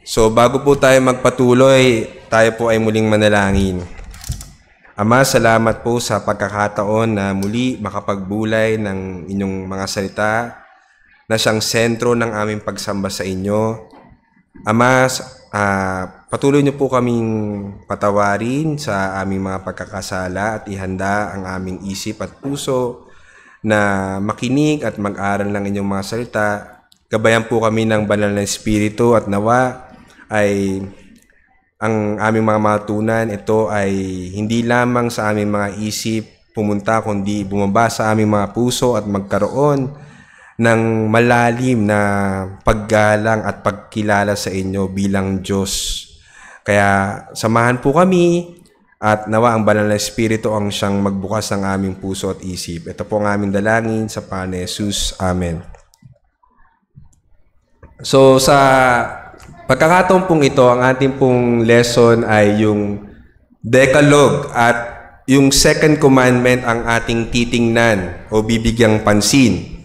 So bago po tayo magpatuloy, tayo po ay muling manalangin. Ama, salamat po sa pagkakataon na muli makapagbulay ng inyong mga salita na siyang sentro ng aming pagsamba sa inyo. Ama, patuloy niyo po kaming patawarin sa aming mga pagkakasala at ihanda ang aming isip at puso na makinig at mag-aral ng inyong mga salita. Gabayan po kami ng banal na Espiritu at nawa ay ang aming mga matutunan, ito ay hindi lamang sa aming mga isip pumunta, kundi bumaba sa aming mga puso at magkaroon ng malalim na paggalang at pagkilala sa inyo bilang Diyos. Kaya samahan po kami at nawa ang banal na Espiritu ang siyang magbukas ng aming puso at isip. Ito po ang aming dalangin sa Panginoon Jesus. Amen. So sa pagkakataon pong ito, ang ating pong lesson ay yung Decalogue at yung second commandment ang ating titingnan o bibigyang pansin.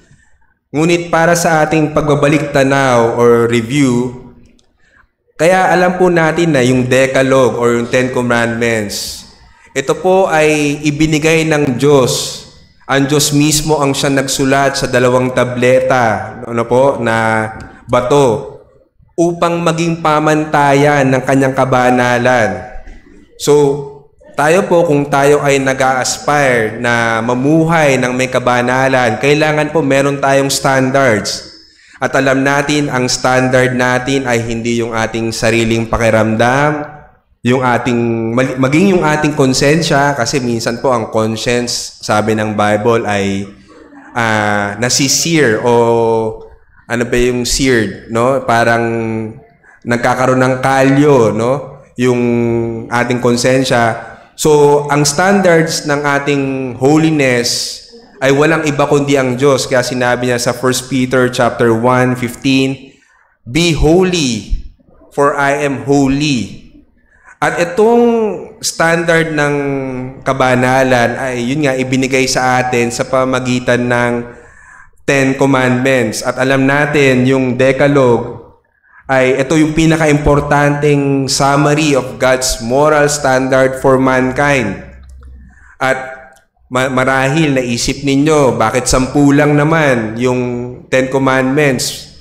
Ngunit para sa ating pagbabalik tanaw or review, kaya alam po natin na yung Decalogue or yung Ten Commandments, ito po ay ibinigay ng Diyos. Ang Diyos mismo ang siya nagsulat sa 2 tableta na bato upang maging pamantayan ng kanyang kabanalan. So, tayo po kung tayo ay nag-a-aspire na mamuhay ng may kabanalan, kailangan po meron tayong standards. At alam natin, ang standard natin ay hindi yung ating sariling pakiramdam, yung maging yung ating konsensya, kasi minsan po ang conscience, sabi ng Bible, ay nasisear o ano ba yung seared, no? Parang nagkakaroon ng kalyo, no? Yung ating konsensya. So, ang standards ng ating holiness ay walang iba kundi ang Diyos. Kaya sinabi niya sa 1 Peter chapter 1:15, "Be holy, for I am holy." At itong standard ng kabanalan ay yun nga ibinigay sa atin sa pamamagitan ng Ten Commandments. At alam natin, yung Decalogue ay ito yung pinaka-importanting summary of God's moral standard for mankind. At marahil naisip ninyo, bakit 10 lang naman yung Ten Commandments?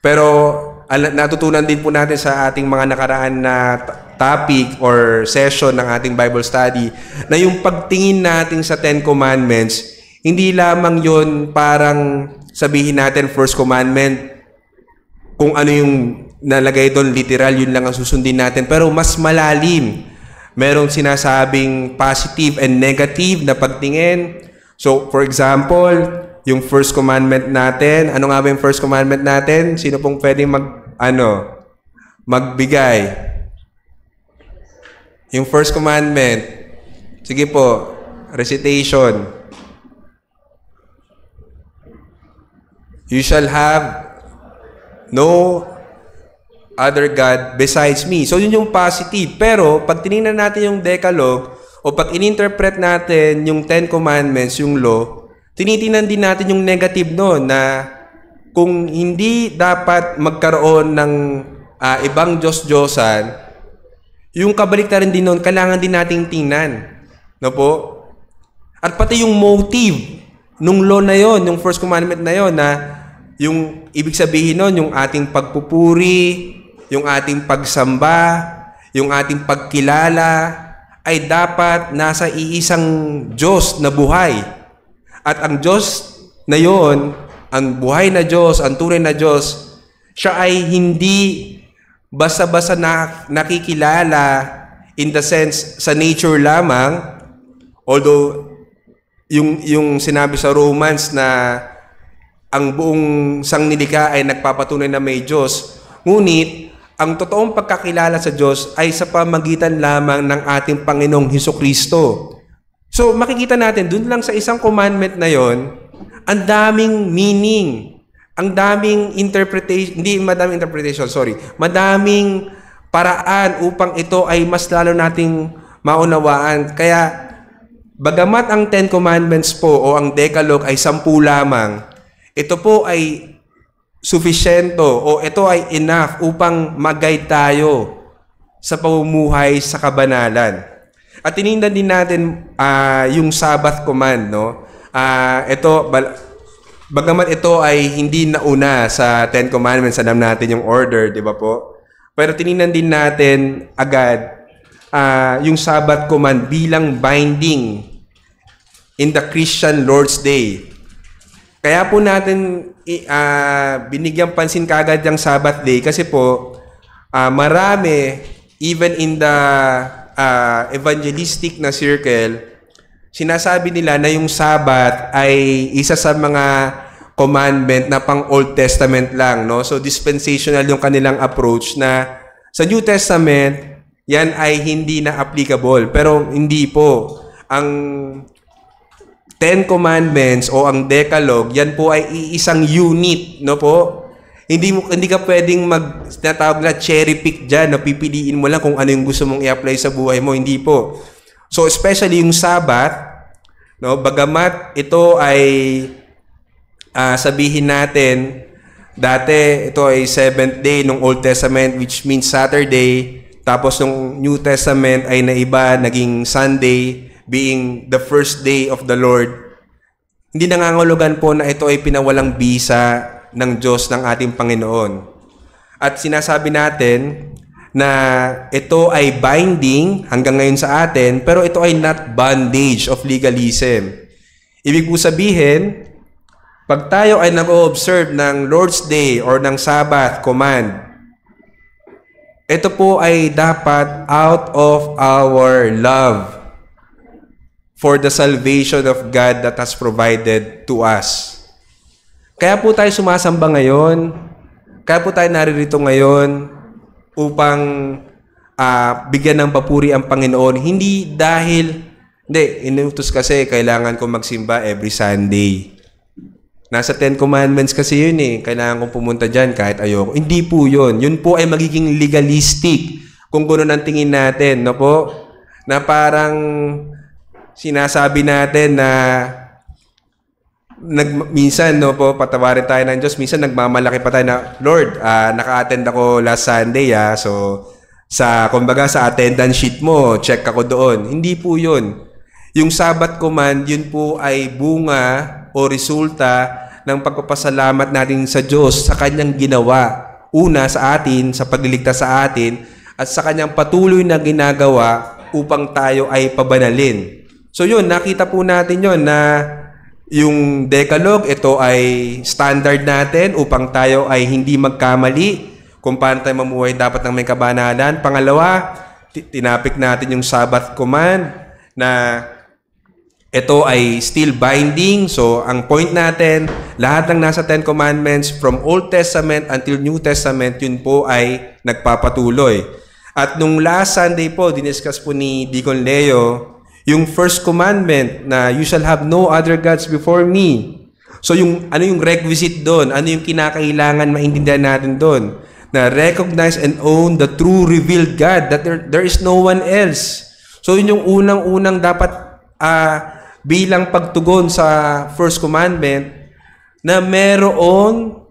Pero natutunan din po natin sa ating mga nakaraan na topic or session ng ating Bible study na yung pagtingin natin sa Ten Commandments, hindi lamang yon parang sabihin natin first commandment, kung ano yung nalagay doon, literal, yun lang ang susundin natin. Pero mas malalim. Merong sinasabing positive and negative na pagtingin. So, for example, yung first commandment natin, ano nga ba yung first commandment natin? Sino pong pwedeng magbigay? Yung first commandment, sige po, recitation. You shall have no other God besides me. So, yun yung positive. Pero, pag tinignan natin yung Decalogue, o pag in-interpret natin yung Ten Commandments, yung law, tinitingnan din natin yung negative noon na kung hindi dapat magkaroon ng ibang Diyos-Diyosan, yung kabaliktaran din noon, kailangan din nating tingnan. No po? At pati yung motive nung law na yon, yung first commandment na yon, na yung ibig sabihin nun, yung ating pagpupuri, yung ating pagsamba, yung ating pagkilala, ay dapat nasa iisang Diyos na buhay. At ang Diyos na yon, ang buhay na Diyos, ang tunay na Diyos, siya ay hindi basta-basta nakikilala in the sense sa nature lamang, although yung sinabi sa Romans na ang buong sangnilikha ay nagpapatunay na may Diyos. Ngunit, ang totoong pagkakilala sa Diyos ay sa pamagitan lamang ng ating Panginoong Hesukristo. So, makikita natin, dun lang sa isang commandment na yon, ang daming meaning, ang daming interpretation, madaming paraan upang ito ay mas lalo nating maunawaan. Kaya, bagamat ang Ten Commandments po o ang Decalogue ay 10 lamang, ito po ay sufficiento o ito ay enough upang mag-guide tayo sa pamumuhay sa kabanalan. At tinignan din natin yung Sabbath command, no? Bagamat ito ay hindi nauna sa Ten Commandments, alam natin yung order, di ba po? Pero tinignan din natin agad yung Sabbath command bilang binding in the Christian Lord's Day. Kaya po natin binigyan pansin kagad yung Sabbath Day kasi po marami, even in the evangelistic na circle, sinasabi nila na yung Sabbath ay isa sa mga commandment na pang Old Testament lang, no? So dispensational yung kanilang approach na sa New Testament, yan ay hindi na applicable. Pero hindi po. Ang Ten Commandments o ang Decalogue, yan po ay iisang unit, no po? Hindi ka pwedeng tinatawag na cherry pick diyan, na pipiliin mo lang kung ano yung gusto mong i-apply sa buhay mo, hindi po. So especially yung Sabbath, no, bagamat ito ay sabihin natin dati ito ay 7th day nung Old Testament, which means Saturday, tapos nung New Testament ay naiba, naging Sunday, being the first day of the Lord. Hindi nangangahulugan po na ito ay pinawalang bisa ng Diyos ng ating Panginoon. At sinasabi natin na ito ay binding hanggang ngayon sa atin, pero ito ay not bondage of legalism. Ibig po sabihin, pag tayo ay nag-o-observe ng Lord's Day or ng Sabbath command, ito po ay dapat out of our love for the salvation of God that has provided to us. Kaya po tayo sumasamba ngayon, kaya po tayo naririto ngayon upang bigyan ng papuri ang Panginoon. Hindi, inutos kasi kailangan ko magsimba every Sunday. Nasa Ten Commandments kasi yun kailangan kong pumunta dyan kahit ayoko. Hindi po yun. Yun po ay magiging legalistic kung gano'n ang tingin natin, no po? Na parang sinasabi natin na minsan, no po, patawarin tayo ng Diyos, minsan nagmamalaki pa tayo na, Lord, naka-attend ako last Sunday, so kumbaga sa attendance sheet mo, check ako doon. Hindi po yun. Yung Sabbath command, yun po ay bunga o resulta ng pagpapasalamat natin sa Diyos sa Kanyang ginawa. Una sa atin, sa pagliligtas sa atin, at sa Kanyang patuloy na ginagawa upang tayo ay pabanalin. So yun, nakita po natin yun na yung Decalogue, ito ay standard natin upang tayo ay hindi magkamali kung paano tayo mamuhay dapat ng may kabanalan. Pangalawa, tinapik natin yung Sabbath command na ito ay still binding. So, ang point natin, lahat ng nasa Ten Commandments from Old Testament until New Testament, yun po ay nagpapatuloy. At nung last Sunday po, diniscuss po ni Deacon Leo, yung first commandment na you shall have no other gods before me. So, ano yung requisite doon? Ano yung kinakailangan maintindihan natin doon? Na recognize and own the true revealed God, that there is no one else. So, yun yung unang-unang dapat bilang pagtugon sa first commandment na meron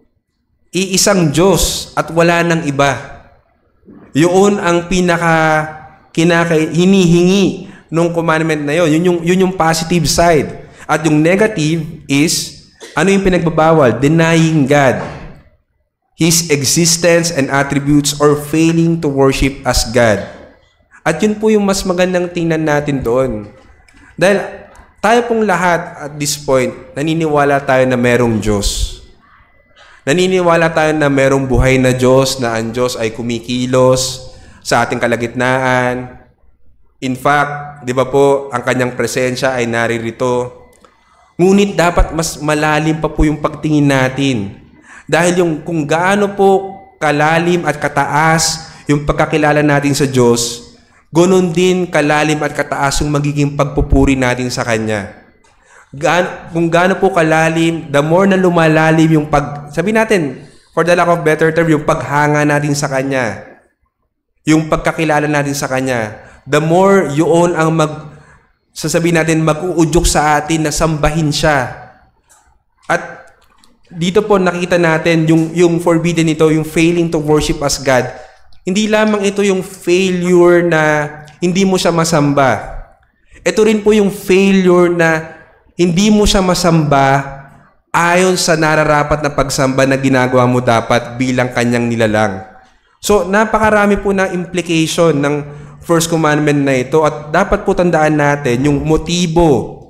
iisang Diyos at wala nang iba. Yun ang hinihingi nung commandment na yun. Yun yung positive side. At yung negative is, ano yung pinagbabawal? Denying God, His existence and attributes, or failing to worship as God. At yun po yung mas magandang tingnan natin doon. Dahil tayo pong lahat at this point, naniniwala tayo na merong Diyos. Naniniwala tayo na merong buhay na Diyos, na ang Diyos ay kumikilos sa ating kalagitnaan. In fact, di ba po, ang kanyang presensya ay naririto. Ngunit dapat mas malalim pa po yung pagtingin natin. Dahil kung gaano po kalalim at kataas yung pagkakilala natin sa Diyos, ganoon din kalalim at kataas yung magiging pagpupuri natin sa Kanya. Kung gaano po kalalim, the more na lumalalim yung sabi natin, for the lack of better term, yung paghanga natin sa Kanya. Yung pagkakilala natin sa Kanya. The more yun ang sasabihin natin, mag-uudyok sa atin na sambahin siya. At dito po nakita natin yung forbidden ito, yung failing to worship as God. Hindi lamang ito yung failure na hindi mo siya masamba. Ito rin po yung failure na hindi mo siya masamba ayon sa nararapat na pagsamba na ginagawa mo dapat bilang kanyang nilalang. So, napakarami po na implication ng first commandment na ito at dapat po tandaan natin yung motibo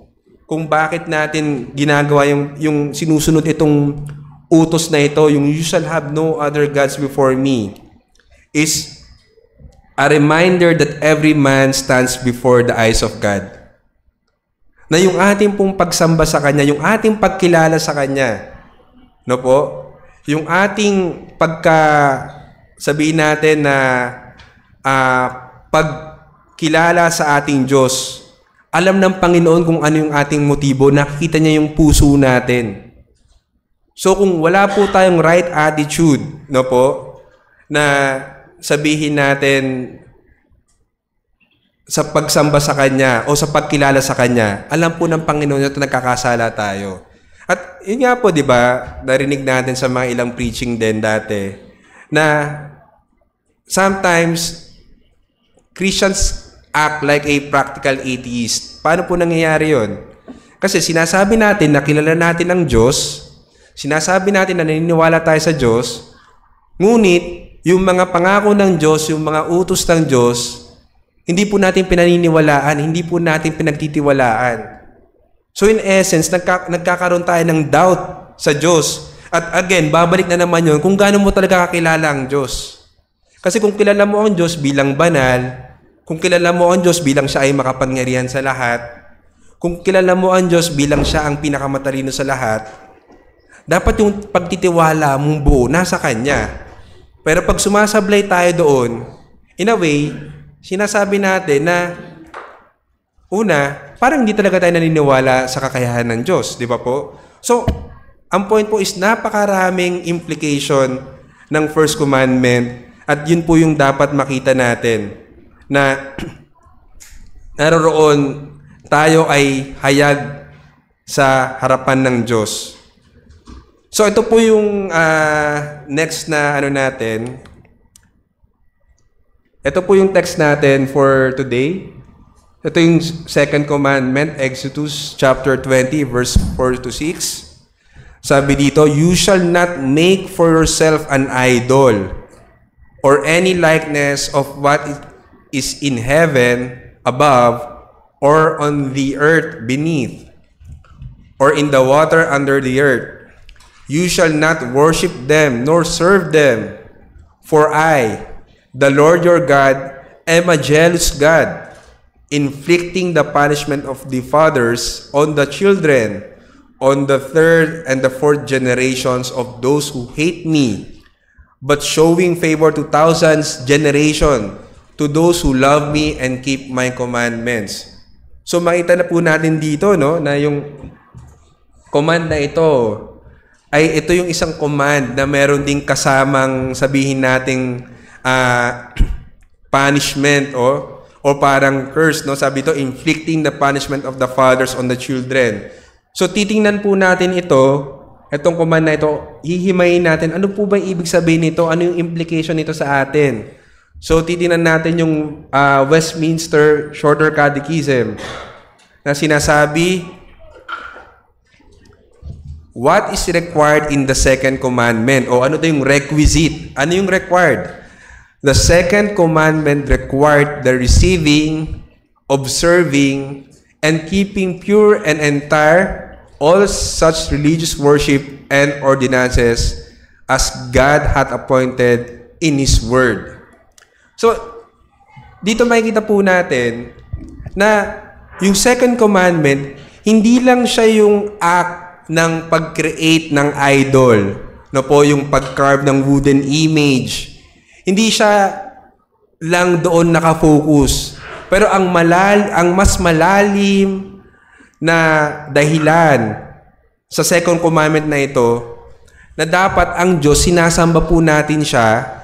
kung bakit natin ginagawa yung sinusunod itong utos na ito, yung you shall have no other gods before me, is a reminder that every man stands before the eyes of God. Na yung ating pong pagsamba sa Kanya, yung ating pagkilala sa Kanya, no po? Yung ating sabihin natin na pagkilala sa ating Diyos, alam ng Panginoon kung ano yung ating motibo, nakikita niya yung puso natin. So kung wala po tayong right attitude, no po, na sabihin natin sa pagsamba sa Kanya o sa pagkilala sa Kanya, alam po ng Panginoon na nagkakasala tayo. At yun nga po, di ba, narinig natin sa mga ilang preaching din dati, na sometimes Christians act like a practical atheist. Paano po nangyayari yun? Kasi sinasabi natin na kilala natin ang Diyos, sinasabi natin na naniniwala tayo sa Diyos, ngunit yung mga pangako ng Diyos, yung mga utos ng Diyos, hindi po natin pinaniniwalaan, hindi po natin pinagtitiwalaan. So in essence, nagkakaroon tayo ng doubt sa Diyos. At again, babalik na naman yun kung gaano mo talaga kakilala ang Diyos. Kasi kung kilala mo ang Diyos bilang banal, kung kilala mo ang Diyos bilang siya ay makapangyarihan sa lahat, kung kilala mo ang Diyos bilang siya ang pinakamatalino sa lahat, dapat yung pagtitiwala mong buo nasa Kanya. Pero pag sumasablay tayo doon, in a way, sinasabi natin na una, parang hindi talaga tayo naniniwala sa kakayahan ng Diyos, di ba po? So, ang point po is napakaraming implication ng first commandment at yun po yung dapat makita natin na naroroon tayo ay hayag sa harapan ng Diyos. So ito po yung next na natin. Ito po yung text natin for today. Ito yung second commandment, Exodus chapter 20 verse 4 to 6. Sabi dito, you shall not make for yourself an idol or any likeness of what is in heaven above or on the earth beneath or in the water under the earth. You shall not worship them, nor serve them. For I, the Lord your God, am a jealous God, inflicting the punishment of the fathers on the children, on the third and the fourth generations of those who hate me, but showing favor to thousands generation to those who love me and keep my commandments. So makita na po natin dito, no, na yung command na ito, ay ito yung isang command na meron ding kasamang sabihin nating punishment o parang curse, no? Sabi ito, inflicting the punishment of the fathers on the children. So titingnan po natin itong command na ito, hihimayin natin, ano po ba yung ibig sabihin nito? Ano yung implication nito sa atin? So titingnan natin yung Westminster Shorter Catechism na sinasabi, what is required in the second commandment? O ano yung requisite? Ano yung required? The second commandment required the receiving, observing, and keeping pure and entire all such religious worship and ordinances as God hath appointed in His Word. So, dito makikita po natin na yung second commandment, hindi lang siya yung act ng pag-create ng idol, no po, yung pag-carve ng wooden image. Hindi siya lang doon nakafocus. Pero ang mas malalim na dahilan sa second commandment na ito, na dapat ang Diyos, sinasamba po natin siya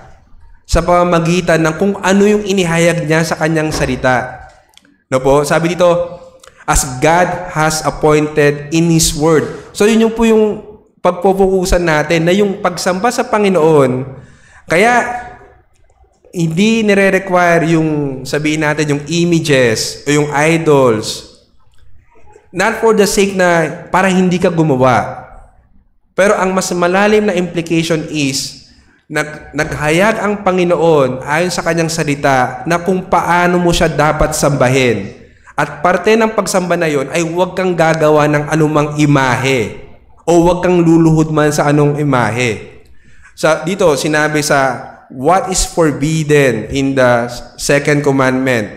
sa pamamagitan ng kung ano yung inihayag niya sa kanyang salita. No po, sabi dito, as God has appointed in His Word. So yun yung po yung pagpupukusan natin na yung pagsamba sa Panginoon, kaya hindi nire-require yung sabihin natin yung images o yung idols, not for the sake na para hindi ka gumawa. Pero ang mas malalim na implication is, naghayag ang Panginoon ayon sa kanyang salita na kung paano mo siya dapat sambahin. At parte ng pagsamba na yon ay huwag kang gagawa ng anumang imahe o huwag kang luluhod man sa anong imahe. Dito, sinabi sa what is forbidden in the second commandment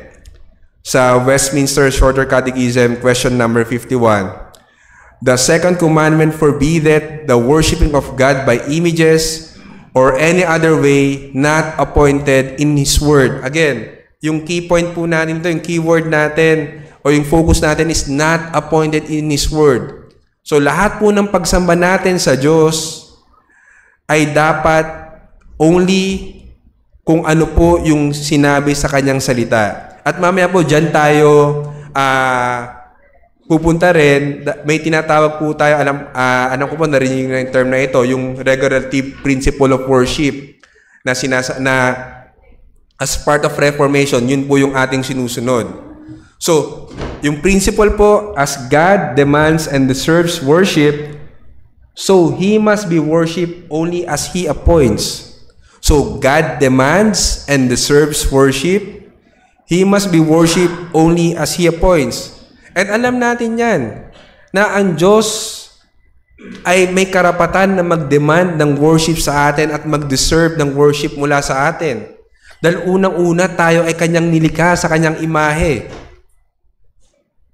sa Westminster Shorter Catechism, question number 51. The second commandment forbiddeth the worshiping of God by images or any other way not appointed in His Word. Again, yung key point po natin ito, yung keyword natin o yung focus natin is not appointed in His Word. So lahat po ng pagsamba natin sa Diyos ay dapat only kung ano po yung sinabi sa kanyang salita. At mamaya po dyan tayo pupunta rin. May tinatawag po tayo, alam ko po narinig na yung term na ito, yung regulative principle of worship na as part of Reformation, yun po yung ating sinusunod. So, yung principle po, as God demands and deserves worship, so He must be worshipped only as He appoints. So, God demands and deserves worship, He must be worshipped only as He appoints. And alam natin yan, na ang Diyos ay may karapatan na mag-demand ng worship sa atin at mag-deserve ng worship mula sa atin. Dahil unang-una, tayo ay kanyang nilikha sa kanyang imahe.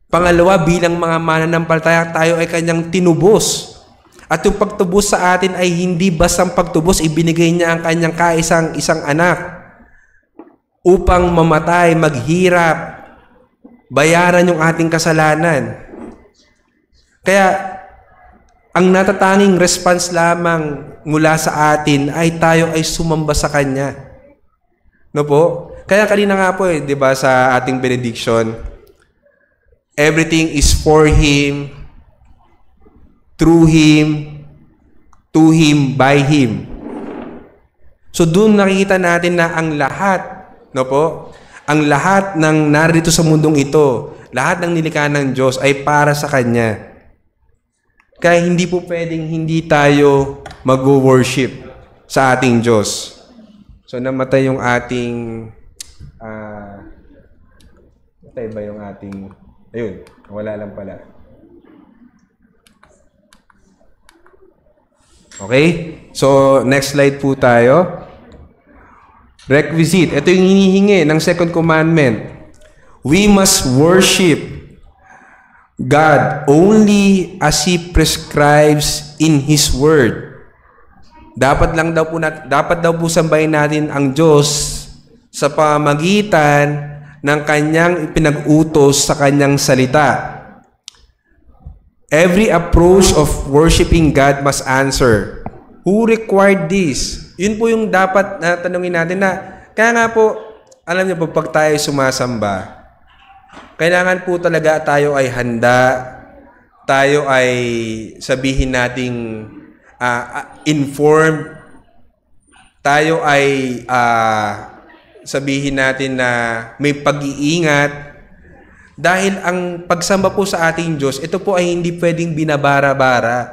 Pangalawa, bilang mga mananampalataya, tayo ay kanyang tinubos. At yung pagtubos sa atin ay hindi bastang pagtubos, ibinigay niya ang kanyang isang anak upang mamatay, maghirap, bayaran yung ating kasalanan. Kaya, ang natatanging response lamang mula sa atin ay tayo ay sumamba sa Kanya. No po? Kaya kanina nga po 'di ba sa ating benediction, everything is for Him, through Him, to Him, by Him. So doon nakikita natin na ang lahat, no po, ang lahat ng narito sa mundong ito, lahat ng nilikha ng Diyos ay para sa Kanya. Kaya hindi po pwedeng hindi tayo mag-worship sa ating Diyos. So namatay yung ating, matay ba yung ating, ayun, wala lang pala. Okay? So, next slide po tayo. Requisite. Ito yung hinihingi ng second commandment. We must worship God only as He prescribes in His Word. Dapat daw po sambahin natin ang Diyos sa pamamagitan ng Kanyang ipinag-utos sa Kanyang salita. Every approach of worshiping God must answer, who required this? Yun po yung dapat na tanungin natin na, kaya nga po, alam niyo po, pag tayo sumasamba, kailangan po talaga tayo ay handa, tayo ay sabihin nating informed, tayo ay sabihin natin na may pag-iingat. Dahil ang pagsamba po sa ating Diyos, ito po ay hindi pwedeng binabara-bara.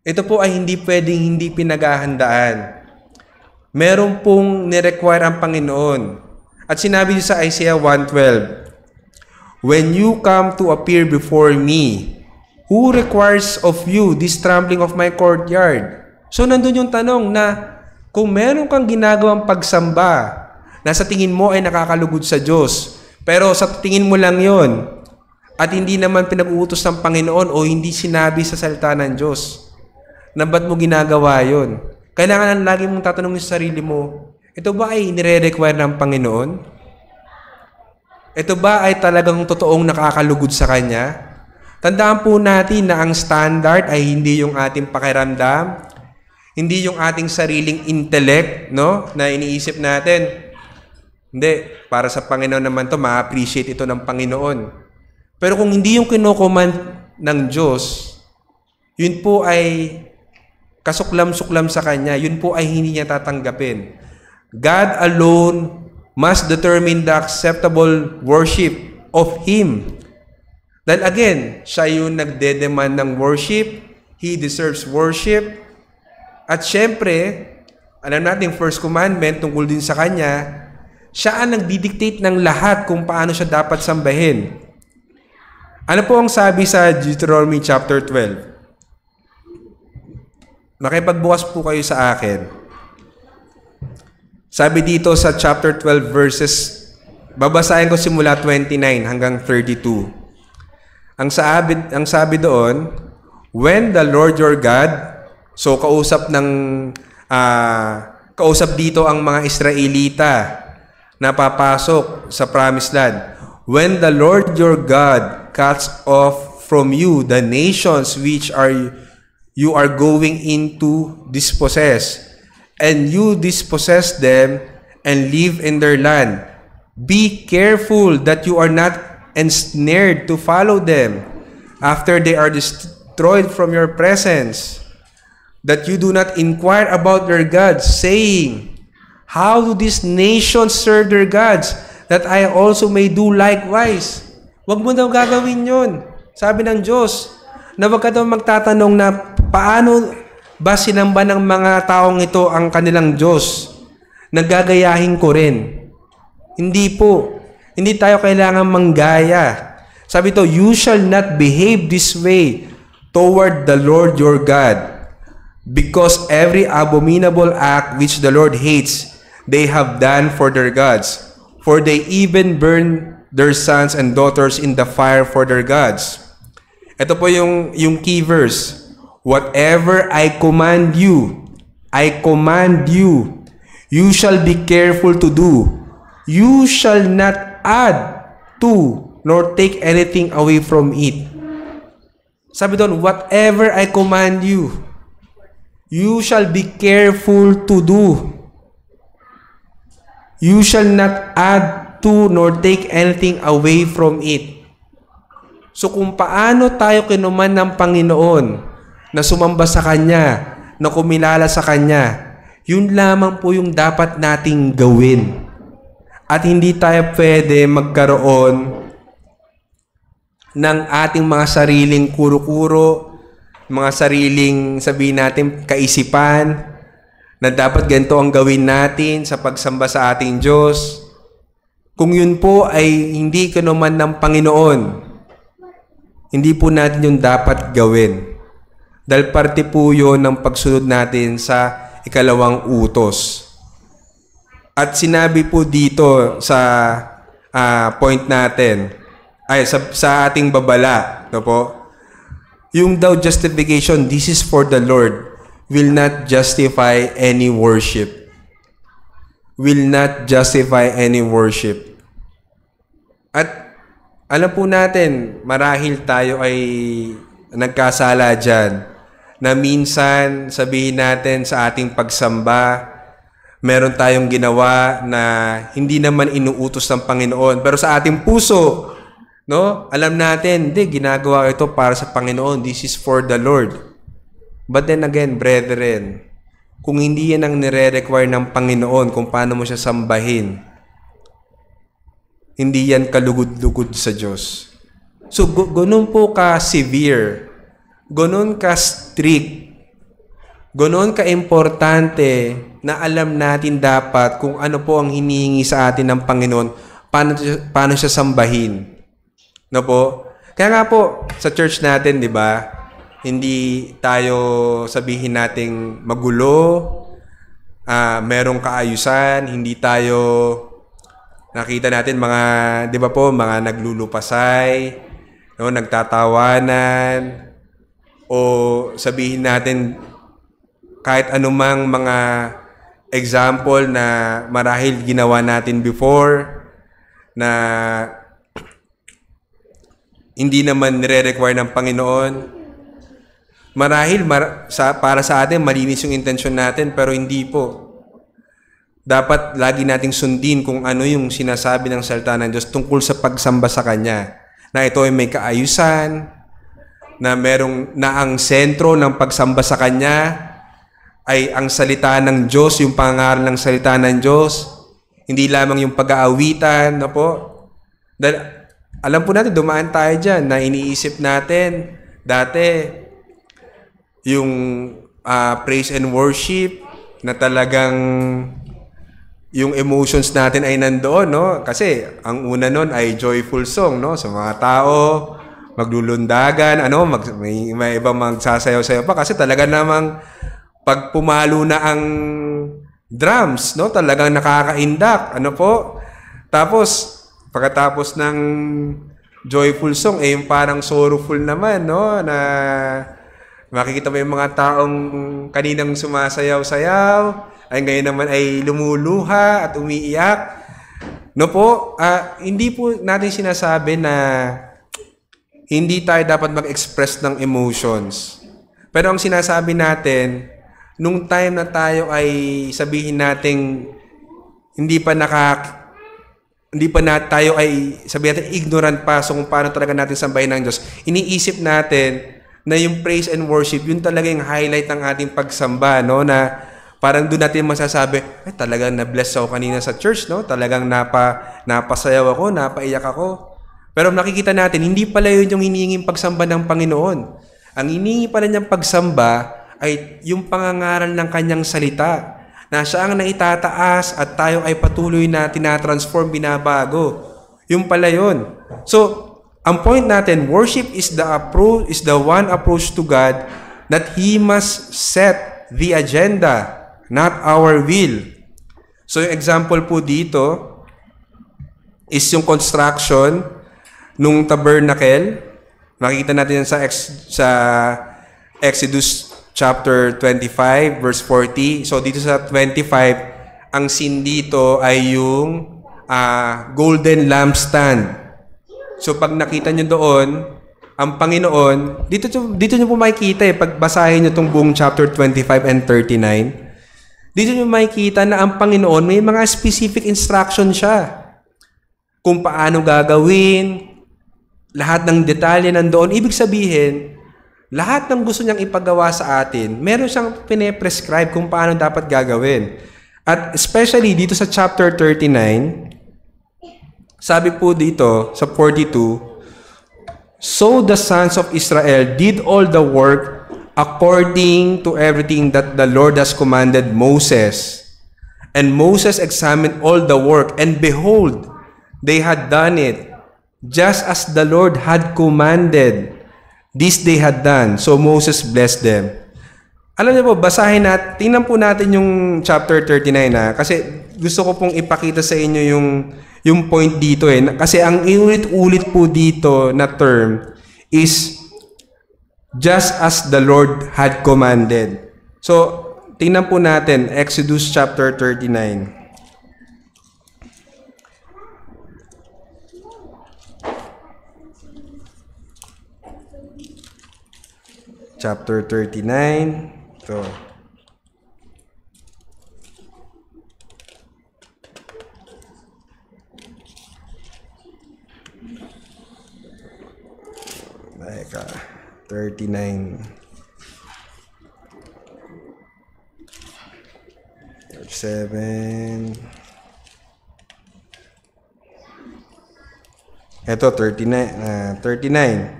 Ito po ay hindi pwedeng hindi pinaghahandaan. Meron pong nirequire ang Panginoon. At sinabi niyo sa Isaiah 1:12, when you come to appear before me, who requires of you this trampling of my courtyard? So nandun yung tanong na kung meron kang ginagawang pagsamba na sa tingin mo ay nakakalugod sa Diyos, pero sa tingin mo lang yon at hindi naman pinag-uutos ng Panginoon o hindi sinabi sa salita ng Diyos, na ba't mo ginagawa yon? Kailangan lagi mong tatanungin sa sarili mo, ito ba ay nire-require ng Panginoon? Ito ba ay talagang totoong nakakalugod sa Kanya? Tandaan po natin na ang standard ay hindi yung ating pakiramdam, hindi yung ating sariling intellect, no, na iniisip natin. Hindi, para sa Panginoon naman to, ma-appreciate ito ng Panginoon. Pero kung hindi yung kinocommand ng Diyos, yun po ay kasuklam-suklam sa Kanya, yun po ay hindi niya tatanggapin. God alone must determine the acceptable worship of Him. Dahil again, siya yung nagde-demand ng worship, He deserves worship, at syempre, alam natin, first commandment tungkol din sa Kanya, siya ang nagdidictate ng lahat kung paano siya dapat sambahin. Ano po ang sabi sa Deuteronomy chapter 12? Nakipagbukas po kayo sa akin. Sabi dito sa chapter 12 verses, babasahin ko simula 29 hanggang 32. Ang sabi doon, when the Lord your God, so kausap dito ang mga Israelita na papasok sa promised land. When the Lord your God cuts off from you the nations which you are going into dispossess, and you dispossess them and live in their land, be careful that you are not ensnared to follow them after they are destroyed from your presence, that you do not inquire about their gods, saying, how do these nations serve their gods, that I also may do likewise? Huwag mo daw gagawin yun. Sabi ng Diyos, na huwag ka daw magtatanong na paano ba sinamba ng mga taong ito ang kanilang Diyos? Nagagayahin ko rin. Hindi po. Hindi tayo kailangan manggaya. Sabi ito, you shall not behave this way toward the Lord your God, because every abominable act which the Lord hates, they have done for their gods. For they even burn their sons and daughters in the fire for their gods. Ito po yung key verse. Whatever I command you, you shall be careful to do. You shall not add to, nor take anything away from it. Sabi doon, whatever I command you, you shall be careful to do. You shall not add to, nor take anything away from it. So kung paano tayo kinuman ng Panginoon na sumamba sa Kanya, na kumilala sa Kanya, yun lamang po yung dapat nating gawin. At hindi tayo pwede magkaroon ng ating mga sariling kuro-kuro, mga sariling, sabihin natin, kaisipan, na dapat ganito ang gawin natin sa pagsamba sa ating Diyos. Kung yun po ay hindi kinuman ng Panginoon, hindi po natin yung dapat gawin. Dahil parte po yun ng pagsunod natin sa ikalawang utos. At sinabi po dito sa point natin, ay sa ating babala, no po, yung daw justification, this is for the Lord, will not justify any worship. Will not justify any worship. At alam po natin, marahil tayo ay nagkasala dyan, na minsan sabihin natin sa ating pagsamba, meron tayong ginawa na hindi naman inuutos ng Panginoon. Pero sa ating puso, no, alam natin, hindi, ginagawa ito para sa Panginoon. This is for the Lord. But then again, brethren, kung hindi yan ang nire-require ng Panginoon kung paano mo siya sambahin, hindi yan kalugod-lugod sa Diyos. So, ganun po ka-severe, ganun ka-strict, ganun ka-importante na alam natin dapat kung ano po ang hinihingi sa atin ng Panginoon, paano siya sambahin. No po? Kaya nga po, sa church natin, di ba, hindi tayo sabihin nating magulo, merong kaayusan, hindi tayo nakita natin mga, di ba po, mga naglulupasay, no, nagtatawanan, o sabihin natin kahit anumang mga example na marahil ginawa natin before na hindi naman nire-require ng Panginoon. Marahil para sa atin malinis yung intensyon natin, pero hindi po. Dapat lagi nating sundin kung ano yung sinasabi ng salita ng Diyos tungkol sa pagsamba sa Kanya. Na ito ay may kaayusan, na ang sentro ng pagsamba sa Kanya ay ang salita ng Diyos, yung pangaral ng salita ng Diyos. Hindi lamang yung pag-aawitan, no po? Dahil, alam po natin, dumaan tayo dyan na iniisip natin dati yung praise and worship na talagang yung emotions natin ay nandoon, no? Kasi ang una nun ay joyful song, no? Sa mga tao, maglulundagan, may ibang magsasayaw-sayaw pa kasi talaga namang pag pumalo na ang drums, no? Talagang nakakaindak, po? Tapos pagkatapos ng joyful song, yung parang sorrowful naman, no? Na makikita mo yung mga taong kaninang sumasayaw-sayaw, ay ngayon naman ay lumuluha at umiiyak. No po, hindi po natin sinasabi na hindi tayo dapat mag-express ng emotions. Pero ang sinasabi natin, nung time na tayo ay sabihin nating hindi pa tayo ay sabihin natin ignorant pa so kung paano talaga natin sambahin ng Diyos. Iniisip natin na yung praise and worship, yun talaga yung highlight ng ating pagsamba, no? Na parang doon natin masasabi, ay talagang na-bless ako kanina sa church, no? Talagang napasayaw ako, napaiyak ako. Pero nakikita natin, hindi pala yun yung hinihinging pagsamba ng Panginoon. Ang hinihingi pala niyang pagsamba ay yung pangangaral ng kanyang salita, na siya ang naitataas at tayo ay patuloy na tinatransform, binabago. Yung pala yun. So, ang point natin, worship is the one approach to God that He must set the agenda, not our will. So, yung example po dito is yung construction nung tabernacle. Makikita natin yan sa Exodus chapter 25, verse 40. So, dito sa 25, ang scene dito ay yung golden lampstand. So, pag nakita nyo doon, ang Panginoon, dito nyo po makikita pag basahin nyo itong buong chapter 25 and 39, dito nyo makikita na ang Panginoon, may mga specific instruction siya. Kung paano gagawin, lahat ng detalye nandoon. Ibig sabihin, lahat ng gusto niyang ipagawa sa atin, meron siyang pine-prescribe kung paano dapat gagawin. At especially dito sa chapter 39, sabi po dito sa 42, so the sons of Israel did all the work according to everything that the Lord has commanded Moses. And Moses examined all the work, and behold, they had done it, just as the Lord had commanded. This they had done. So Moses blessed them. Alam niyo po, basahin natin, tingnan po natin yung chapter 39 kasi gusto ko pong ipakita sa inyo yung point dito Kasi ang iulit-ulit po dito na term is just as the Lord had commanded. So, tingnan po natin, Exodus chapter 39. Chapter 39. Ito. Teka, 39. 37. Ito, 39.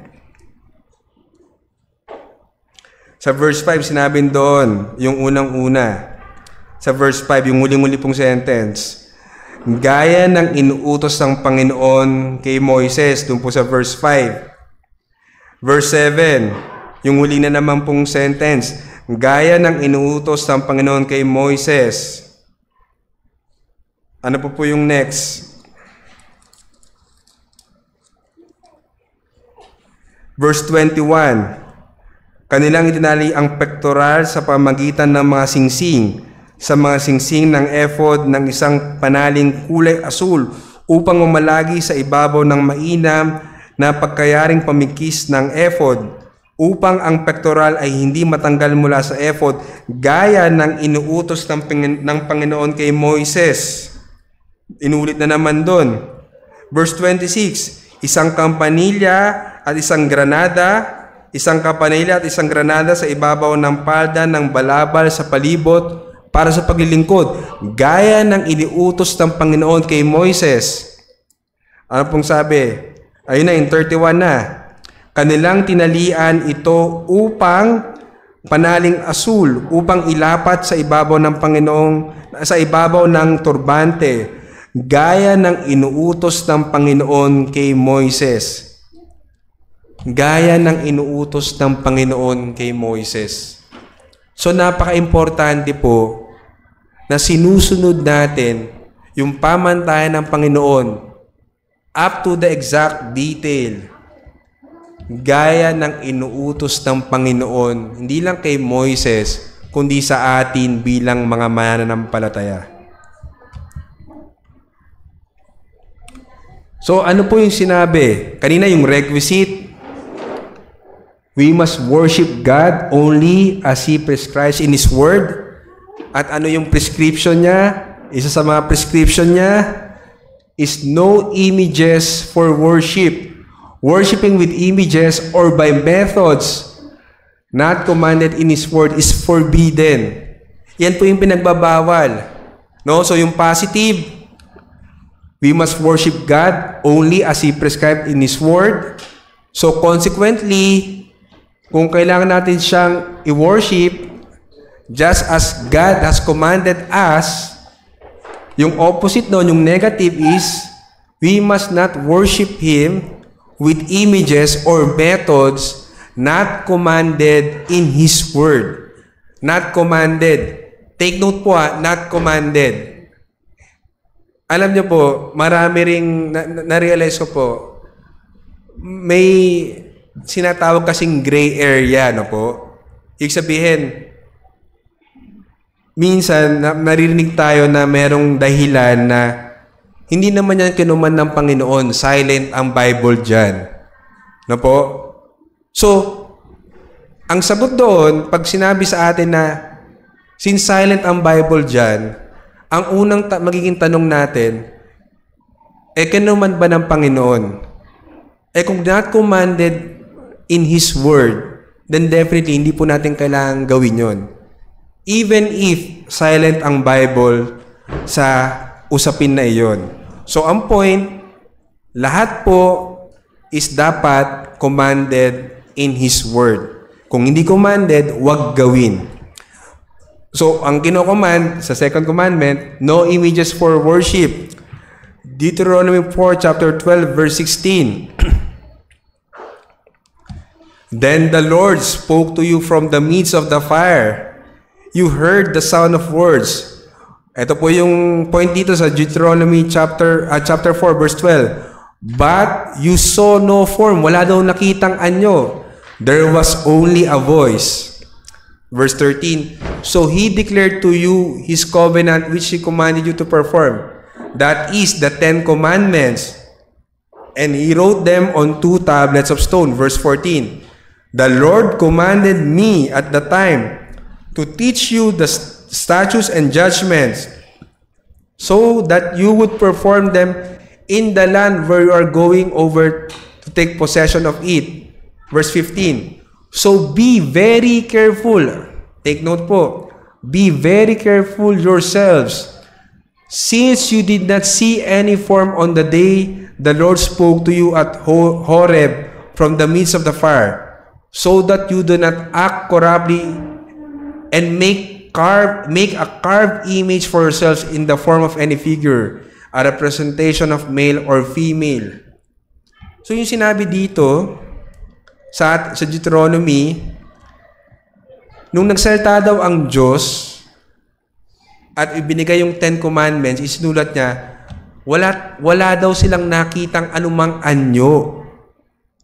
Sa verse 5, sinabing doon, yung unang-una. Sa verse 5, yung huling-huli pong sentence. Gaya ng inuutos ng Panginoon kay Moises, doon po sa verse 5. Verse 7, yung huli na naman pong sentence. Gaya ng inuutos ng Panginoon kay Moises. Ano po yung next? Verse 21. Kanilang itinali ang pektoral sa pamagitan ng mga singsing, sa mga singsing ng ephod ng isang panaling kulay asul upang umalagi sa ibabaw ng mainam na pagkayaring pamikis ng ephod, upang ang pektoral ay hindi matanggal mula sa ephod, gaya ng inuutos ng Panginoon kay Moises. Inulit na naman doon. Verse 26, isang kampanilya at isang granada isang kapanilya at isang granada sa ibabaw ng palda ng balabal sa palibot para sa paglilingkod, gaya ng iniutos ng Panginoon kay Moises. Ano pong sabi? Ayun na, in 31 na. Kanilang tinalian ito upang panaling asul, upang ilapat sa ibabaw ng Panginoong, sa ibabaw ng turbante, gaya ng inuutos ng Panginoon kay Moises. Gaya ng inuutos ng Panginoon kay Moises. So napaka-importante po na sinusunod natin yung pamantayan ng Panginoon up to the exact detail. Gaya ng inuutos ng Panginoon, hindi lang kay Moises, kundi sa atin bilang mga mananampalataya. So ano po yung sinabi? Kanina yung requisite. We must worship God only as He prescribes in His Word. At ano yung prescription niya? Isa sa mga prescription niya is no images for worship. Worshiping with images or by methods not commanded in His Word is forbidden. Yan po yung pinagbabawal. No? So yung positive, we must worship God only as He prescribed in His Word. So consequently, kung kailangan natin siyang i-worship just as God has commanded us, yung opposite noon, yung negative is, we must not worship Him with images or methods not commanded in His Word. Not commanded. Take note po not commanded. Alam niyo po, marami ring na-realize ko po, may sinatawag kasing gray area, no po? Ibig sabihin, minsan naririnig tayo na merong dahilan na hindi naman yan kinuman ng Panginoon, silent ang Bible dyan. No po? So, ang sagot doon, pag sinabi sa atin na since silent ang Bible dyan, ang unang magiging tanong natin, kinuman ba ng Panginoon? Kung not commanded in His Word, then definitely hindi po natin kailangang gawin yon. Even if silent ang Bible sa usapin na iyon. So ang point, lahat po is dapat commanded in His Word. Kung hindi commanded, wag gawin. So ang kino-command sa second commandment, no images for worship. Deuteronomy 4 chapter 12 verse 16. Then the Lord spoke to you from the midst of the fire. You heard the sound of words. Ito po yung point dito sa Deuteronomy chapter 4 verse 12. But you saw no form. Wala daw nakitang anyo. There was only a voice. Verse 13. So He declared to you His covenant which He commanded you to perform. That is the 10 commandments. And He wrote them on 2 tablets of stone. Verse 14. The Lord commanded me at the time to teach you the statutes and judgments so that you would perform them in the land where you are going over to take possession of it. Verse 15. So be very careful. Take note po. Be very careful yourselves, since you did not see any form on the day the Lord spoke to you at Horeb from the midst of the fire, so that you do not act corruptly and make a carved image for yourselves in the form of any figure, a representation of male or female. So yung sinabi dito sa Deuteronomy, nung nagsalita daw ang Diyos at ibinigay yung 10 commandments, isinulat niya, wala daw silang nakitang anumang anyo.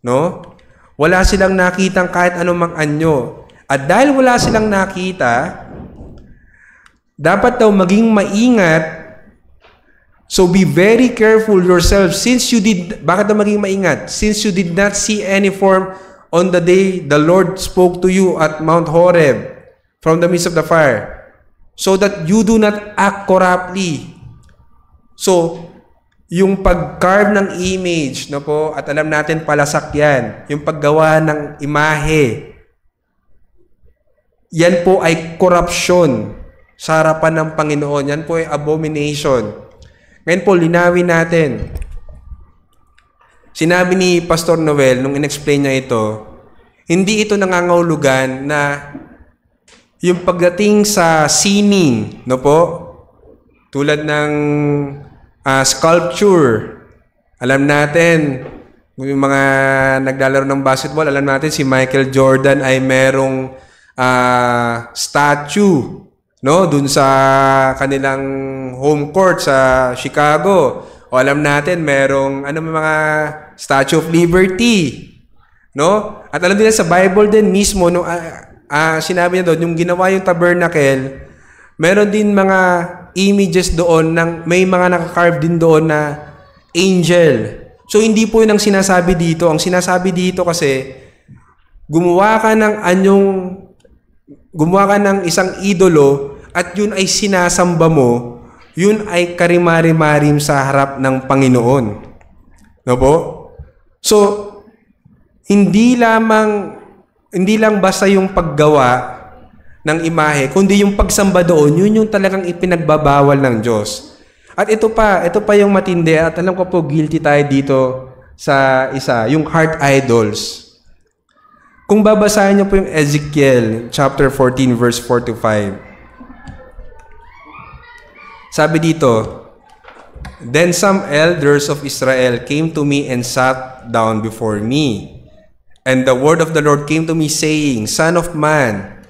No? Wala silang nakitang kahit anumang anyo. At dahil wala silang nakita, dapat daw maging maingat. So be very careful yourself since you did, bakit daw maging maingat? Since you did not see any form on the day the Lord spoke to you at Mount Horeb from the midst of the fire, so that you do not act corruptly. So, yung pag-carve ng image, no po, at alam natin palasak yan, yung paggawa ng imahe, yan po ay corruption sa harapan ng Panginoon. Yan po ay abomination. Ngayon po, linawin natin. Sinabi ni Pastor Noel, nung in-explain niya ito, hindi ito nangangahulugan na yung pagdating sa sining, no po, tulad ng sculpture. Alam natin, yung mga naglalaro ng basketball, alam natin si Michael Jordan ay merong statue, no, dun sa kanilang home court sa Chicago. O alam natin, merong mga Statue of Liberty, no? At alam din sa Bible din mismo, no, sinabi niya doon, yung ginawa yung tabernacle, meron din mga images doon ng may mga nakakarve din doon na angel. So hindi po 'yun ang sinasabi dito. Ang sinasabi dito kasi gumawa ka ng isang idolo at 'yun ay sinasamba mo, 'yun ay karimari-marim sa harap ng Panginoon. No po? So hindi lang basta yung paggawa ng imahe, kundi yung pagsamba doon, yun yung talagang ipinagbabawal ng Diyos. At ito pa yung matindi, at alam ko po guilty tayo dito sa isa, yung heart idols. Kung babasahin niyo po yung Ezekiel chapter 14 verse 4 to 5. Sabi dito, "Then some elders of Israel came to me and sat down before me. And the word of the Lord came to me saying, Son of man,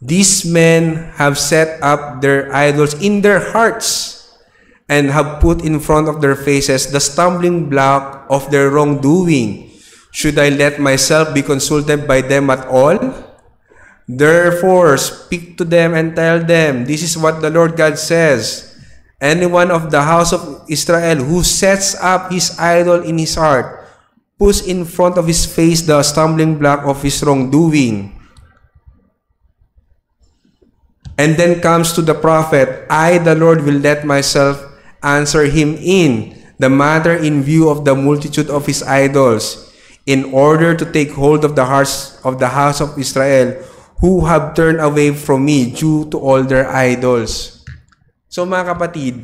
these men have set up their idols in their hearts and have put in front of their faces the stumbling block of their wrongdoing. Should I let myself be consulted by them at all? Therefore, speak to them and tell them, this is what the Lord God says. Anyone of the house of Israel who sets up his idol in his heart, puts in front of his face the stumbling block of his wrongdoing, and then comes to the prophet, I, the Lord, will let myself answer him in the matter in view of the multitude of his idols, in order to take hold of the hearts of the house of Israel, who have turned away from me due to all their idols." So mga kapatid,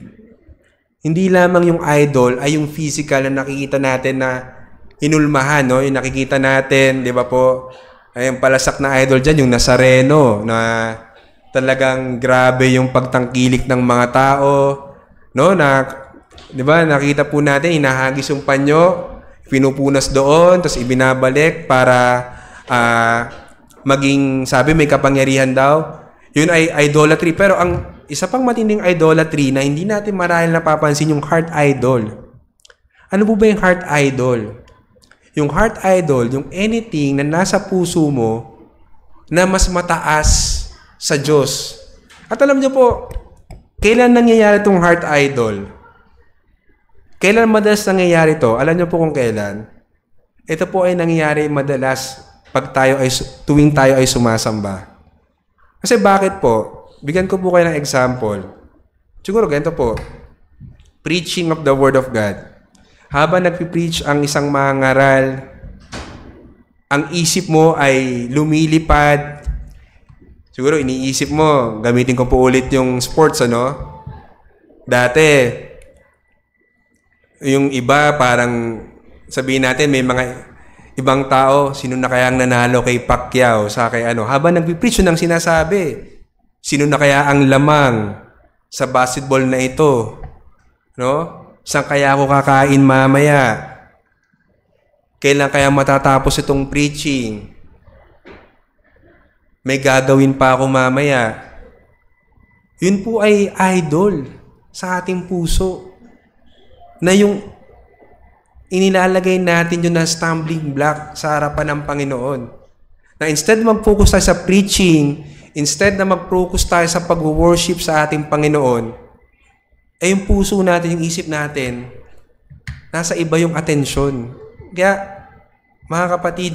hindi lamang yung idol ay yung physical na nakikita natin na inulmahan, no? Yung nakikita natin, di ba po, ay yung palasak na idol dyan, yung Nazareno, na talagang grabe yung pagtangkilik ng mga tao, no? Na, di ba, nakita po natin, hinahagis yung panyo, pinupunas doon, tapos ibinabalik para maging, sabi, may kapangyarihan daw. Yun ay idolatry. Pero ang isa pang matinding idolatry na hindi natin marahil napapansin, yung heart idol. Ano po ba yung heart idol? Yung heart idol, yung anything na nasa puso mo na mas mataas sa Diyos. At alam niyo po, kailan nangyayari itong heart idol? Kailan madalas nangyayari ito? Alam niyo po kung kailan? Ito po ay nangyayari madalas tuwing tayo ay sumasamba. Kasi bakit po? Bigyan ko po kayo ng example. Siguro ganito po. Preaching of the Word of God. Habang nagpipreach ang isang mangaral, ang isip mo ay lumilipad. Siguro iniisip mo, gamitin ko po ulit yung sports, ano? Dati, yung iba parang sabihin natin may mga ibang tao, sino na kaya ang nanalo kay Pacquiao sa kay ano. Habang nagpipreach yun ang sinasabi, sino na kaya ang lamang sa basketball na ito? No? Saan kaya ako kakain mamaya? Kailan kaya matatapos itong preaching? May gagawin pa ako mamaya. Yun po ay idol sa ating puso. Na yung inilalagay natin yun na stumbling block sa harapan ng Panginoon. Na instead mag-focus tayo sa preaching, instead na mag-focus tayo sa pag-worship sa ating Panginoon, ay yung puso natin, yung isip natin, nasa iba yung atensyon. Kaya, mga kapatid,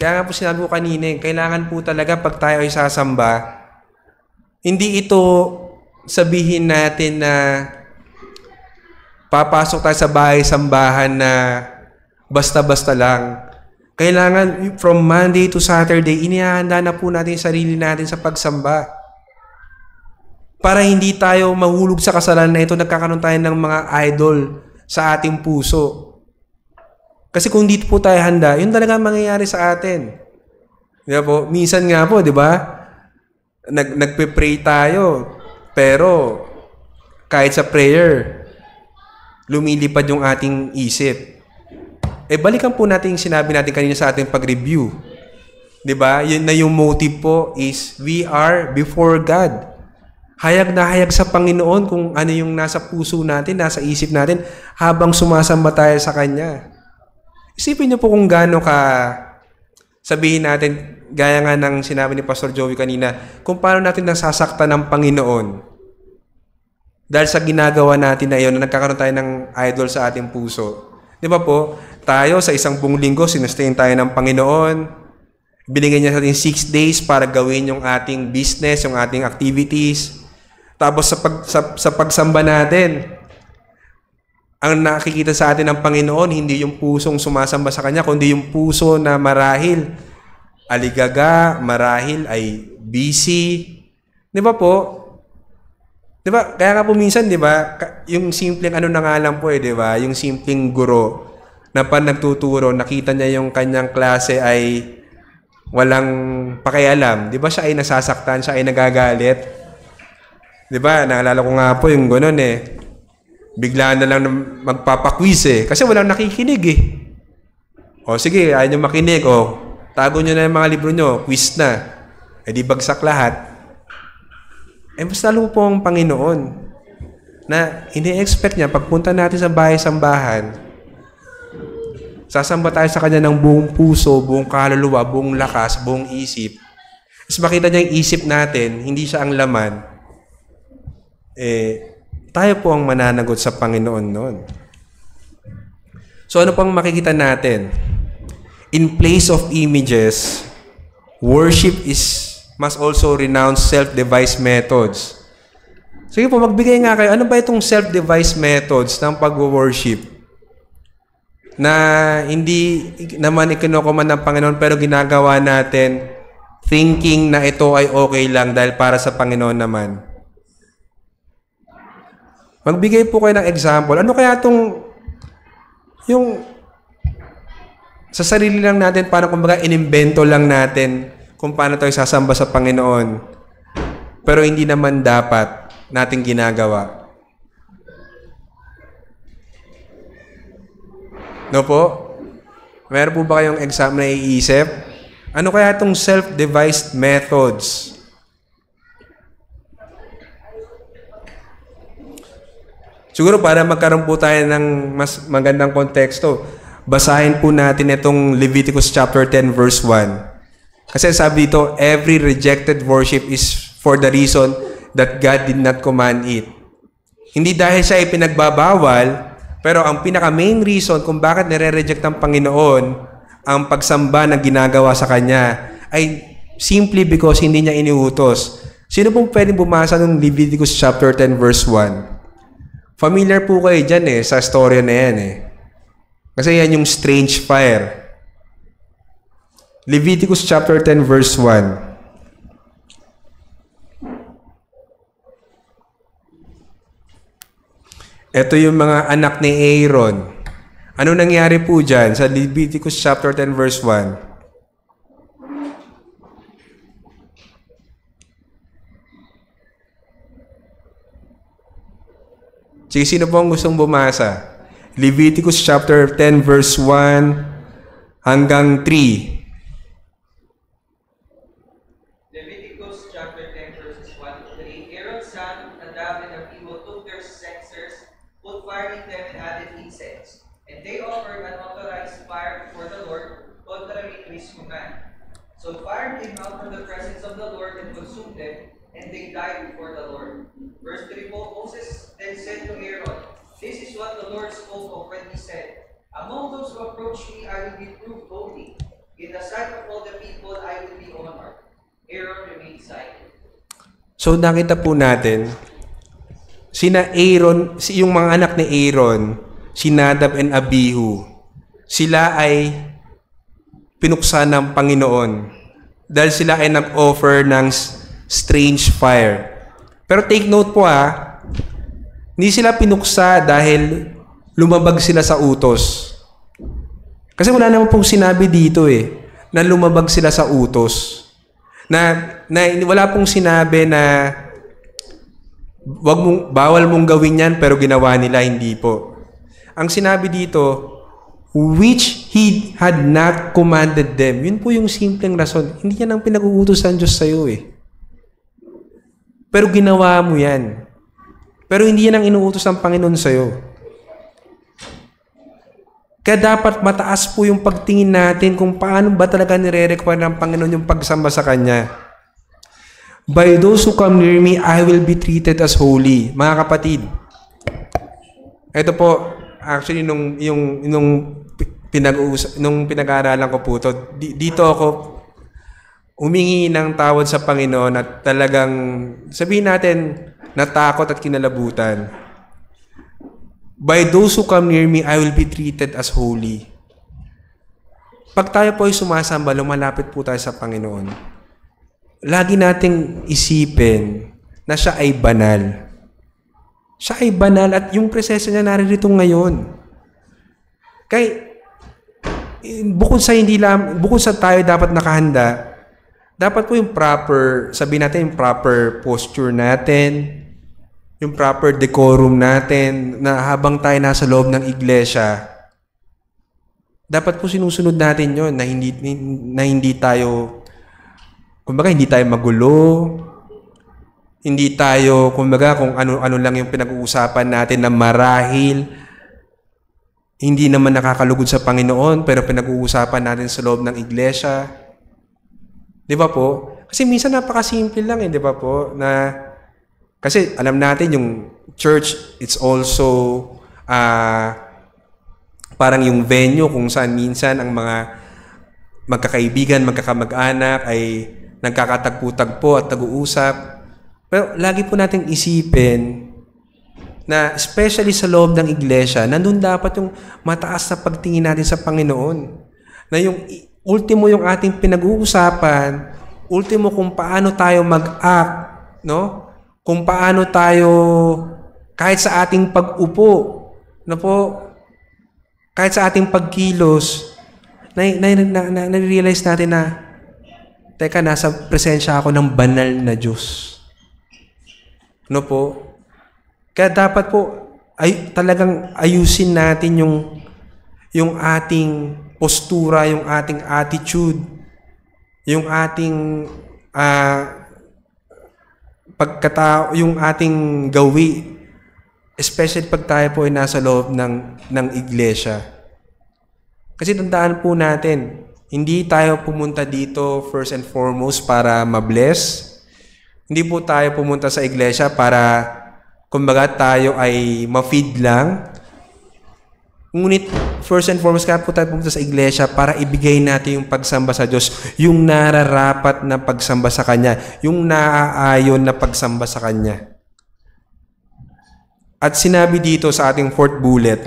kaya nga po sinabi ko kanina, kailangan po talaga pag tayo ay sasamba, hindi ito sabihin natin na papasok tayo sa bahay-sambahan na basta-basta lang. Kailangan from Monday to Saturday, inihahanda na po natin yung sarili natin sa pagsamba. Para hindi tayo mahulog sa kasalanan na ito, nagkakaroon tayo ng mga idol sa ating puso. Kasi kung dito po tayo handa, yun talaga mangyayari sa atin. Di ba po? Minsan nga po, di ba? Nagpe-pray tayo, pero kahit sa prayer, lumilipad yung ating isip. Balikan po natin yung sinabi natin kanina sa ating pag-review. Diba? Yun na yung motive po is we are before God. Hayag na hayag sa Panginoon kung ano yung nasa puso natin, nasa isip natin, habang sumasamba tayo sa Kanya. Isipin niyo po kung gaano ka, sabihin natin, gaya nga ng sinabi ni Pastor Joey kanina, kung paano natin nasasaktan ng Panginoon. Dahil sa ginagawa natin na iyon, na nagkakaroon tayo ng idol sa ating puso. Di ba po? Tayo sa isang buong linggo, sinustayin tayo ng Panginoon. Binigyan niya sa ating 6 days para gawin yung ating business, yung ating activities. Tapos sa pagsamba natin, ang nakikita sa atin ng Panginoon, hindi yung pusong sumasamba sa Kanya, kundi yung puso na marahil aligaga, marahil ay busy. Di ba po? Di ba? Kaya nga po minsan, di ba, yung simpleng ano na nga lang po di ba? Yung simpleng guro na pan nagtuturo, nakita niya yung kanyang klase ay walang pakialam. Di ba siya ay nasasaktan, siya ay nagagalit? Di ba? Naalala ko nga po yung gano'n biglaan na lang magpapaquiz kasi walang nakikinig O sige, ayaw nyo makinig. Tago nyo na yung mga libro nyo, quiz na. Di bagsak lahat. Mas lalo po ang Panginoon na ini-expect niya pagpunta natin sa bahay-sambahan, sasamba tayo sa Kanya ng buong puso, buong kaluluwa, buong lakas, buong isip. Mas makita niya yung isip natin, hindi siya ang laman. Tayo po ang mananagot sa Panginoon noon. So ano pang makikita natin? In place of images, worship must also renounce self-devised methods. Sige po, magbigay nga kayo. Ano ba itong self-devised methods ng pag-worship? Na hindi naman ikinukuman ng Panginoon pero ginagawa natin thinking na ito ay okay lang dahil para sa Panginoon naman. Magbigay po kayo ng example. Ano kaya itong yung sa sarili lang natin, parang kumbaga inimbento lang natin kung paano tayo sasamba sa Panginoon. Pero hindi naman dapat natin ginagawa. No po? Meron po ba kayong example na iisip? Ano kaya itong self-devised methods? Siguro para magkaroon po tayo ng mas magandang konteksto, basahin po natin itong Leviticus chapter 10 verse 1. Kasi sabi dito, every rejected worship is for the reason that God did not command it. Hindi dahil siya ay pinagbabawal, pero ang pinaka-main reason kung bakit nire-reject ng Panginoon ang pagsamba na ginagawa sa Kanya ay simply because hindi niya iniutos. Sino pong pwedeng bumasa ng Leviticus chapter 10 verse 1? Familiar po kayo dyan sa storya na yan Kasi yan yung strange fire. Leviticus chapter 10 verse 1. Ito yung mga anak ni Aaron. Ano nangyari po dyan sa Leviticus chapter 10 verse 1? Sige, sino po ang gustong bumasa? Leviticus chapter 10 verse 1 hanggang 3. Leviticus chapter 10 verses 1 to 3. Aaron's son, Nadab and Abihu took their censers, put fire in them and added incense. And they offered unauthorized fire before the Lord, contrary to his command. So fire came out from the presence of the Lord and consumed them, and they died before the Lord. Verse 3, Moses then said to Aaron, "This is what the Lord spoke of when he said, Among those who approach me, I will be proved holy. In the sight of all the people, I will be honored." Aaron remained silent. So nakita po natin sina Aaron, yung mga anak ni Aaron, si Nadab and Abihu, sila ay pinuksan ng Panginoon dahil sila ay nag-offer ng strange fire. Pero take note po hindi sila pinuksa dahil lumabag sila sa utos. Kasi wala naman pong sinabi dito na lumabag sila sa utos. Na wala pong sinabi na bawal mong gawin yan pero ginawa nila, hindi po. Ang sinabi dito, which He had not commanded them. Yun po yung simpleng rason. Hindi yan ang pinag-uutos ng Diyos sa'yo Pero ginawa mo yan. Pero hindi yan ang inuutos ng Panginoon sa'yo. Kaya dapat mataas po yung pagtingin natin kung paano ba talaga nire-require ng Panginoon yung pagsamba sa Kanya. By those who come near me, I will be treated as holy. Mga kapatid, ito po, actually, nung pinag-aaralan ko po ito, dito ako humingi ng tawad sa Panginoon at talagang, sabihin natin, natakot at kinalabutan. By those who come near me, I will be treated as holy. Pag tayo po ay sumasamba, lumalapit po tayo sa Panginoon. Lagi nating isipin na siya ay banal. Siya ay banal at yung presensya niya naririto ngayon. Kaya, bukod sa tayo dapat nakahanda, dapat po yung proper, sabihin natin yung proper posture natin, yung proper decorum natin, na habang tayo nasa loob ng iglesia, dapat po sinusunod natin yon na hindi tayo, kumbaga hindi tayo magulo, hindi tayo, kumbaga kung ano lang yung pinag-uusapan natin na marahil, hindi naman nakakalugod sa Panginoon, pero pinag-uusapan natin sa loob ng iglesia. Di ba po? Kasi minsan napakasimple lang di ba po, kasi alam natin yung church, it's also parang yung venue kung saan minsan ang mga magkakaibigan, magkakamag-anak ay nagkakatagpo-tagpo at tag-uusap. Pero lagi po nating isipin na especially sa loob ng iglesia, nandun dapat yung mataas na pagtingin natin sa Panginoon. Na yung ultimo yung ating pinag-uusapan, ultimo kung paano tayo mag-act, no? Kung paano tayo, kahit sa ating pag-upo, kahit sa ating pagkilos, na-realize natin na, teka, nasa presensya ako ng banal na Diyos. Kaya dapat po, talagang ayusin natin yung ating postura, yung ating attitude, yung ating pagkatao, yung ating gawi, especially pag tayo po ay nasa loob ng iglesia. Kasi tandaan po natin, hindi tayo pumunta dito first and foremost para ma-bless. Hindi po tayo pumunta sa iglesia para, kumbaga, tayo ay ma-feed lang. Ngunit, first and foremost, kaya po tayo pumunta sa iglesia para ibigay natin yung pagsamba sa Diyos, yung nararapat na pagsamba sa Kanya, yung naaayon na pagsamba sa Kanya. At sinabi dito sa ating fourth bullet,